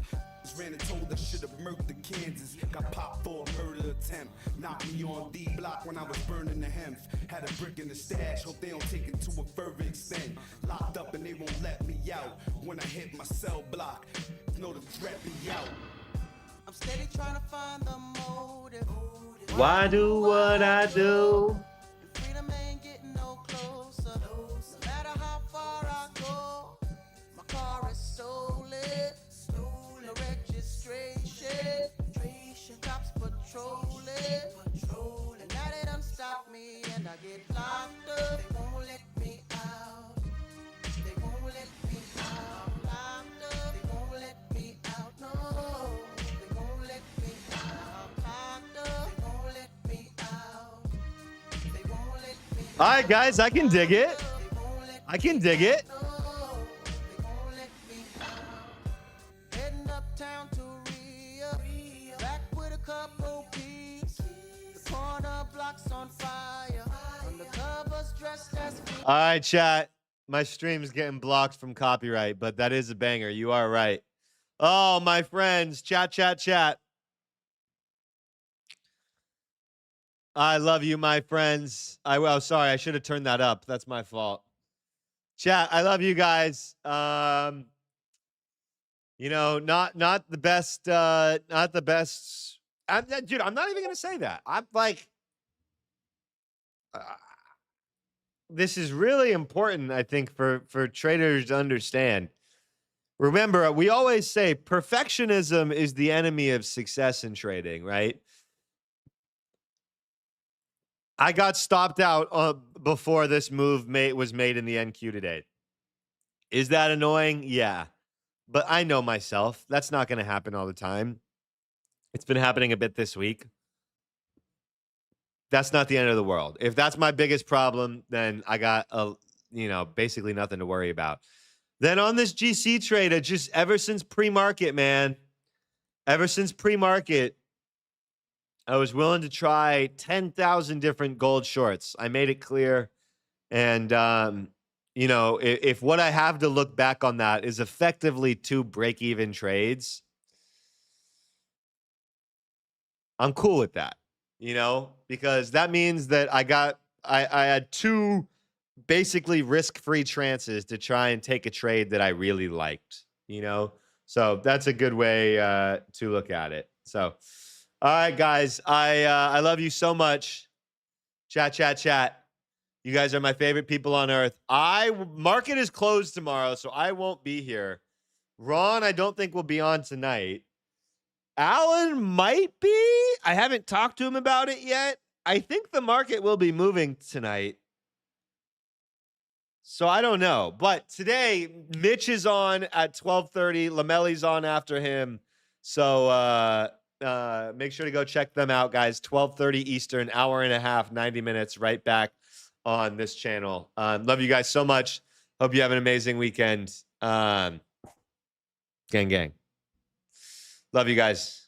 Ran and told I should've murked the Kansas. Got popped for a murder attempt. Knocked me on D block when I was burning the hemp. Had a brick in the stash, hope they don't take it to a further extent. Locked up and they won't let me out. When I hit my cell block, know the threat be out. I'm steady trying to find the motive. Why do what I do? And freedom ain't getting no closer. No matter how far I go, my car is stolen. No registration. Cops patrolling. And now they done stop me and I get locked up. They won't let me out. They won't let me out. Locked up. They won't let me out. No. They won't let me out. Locked up. They won't let me out. They won't let me out. All right, guys, I can dig it. I can dig it. Heading uptown to Rio, back with a couple peeps. The corner blocks on fire, undercovers dressed as All right, chat. My stream's getting blocked from copyright, but that is a banger. You are right. Oh, my friends. Chat. I love you, my friends. Sorry, I should have turned that up. That's my fault. Chat, I love you guys. You know, not the best, not the best. Dude, I'm not even gonna say that. I'm like, this is really important, I think, for traders to understand. Remember, we always say perfectionism is the enemy of success in trading, right? I got stopped out before this move was made in the NQ today. Is that annoying? Yeah. But I know myself. That's not going to happen all the time. It's been happening a bit this week. That's not the end of the world. If that's my biggest problem, then I got basically nothing to worry about. Then on this GC trade, ever since pre-market, man, ever since pre-market, I was willing to try 10,000 different gold shorts. I made it clear. And, you know, if what I have to look back on that is effectively 2 break-even trades, I'm cool with that, you know, because that means that I had 2 basically risk-free chances to try and take a trade that I really liked, you know? So that's a good way to look at it. So, all right, guys, I love you so much. Chat, chat, chat. You guys are my favorite people on earth. Market is closed tomorrow, so I won't be here. Ron, I don't think will be on tonight. Alan might be. I haven't talked to him about it yet. I think the market will be moving tonight. So I don't know. But today, Mitch is on at 12:30. Lamelli's on after him. So make sure to go check them out, guys. 12:30 Eastern, hour and a half, 90 minutes, right back on this channel. Love you guys so much. Hope you have an amazing weekend. Gang, gang. Love you guys.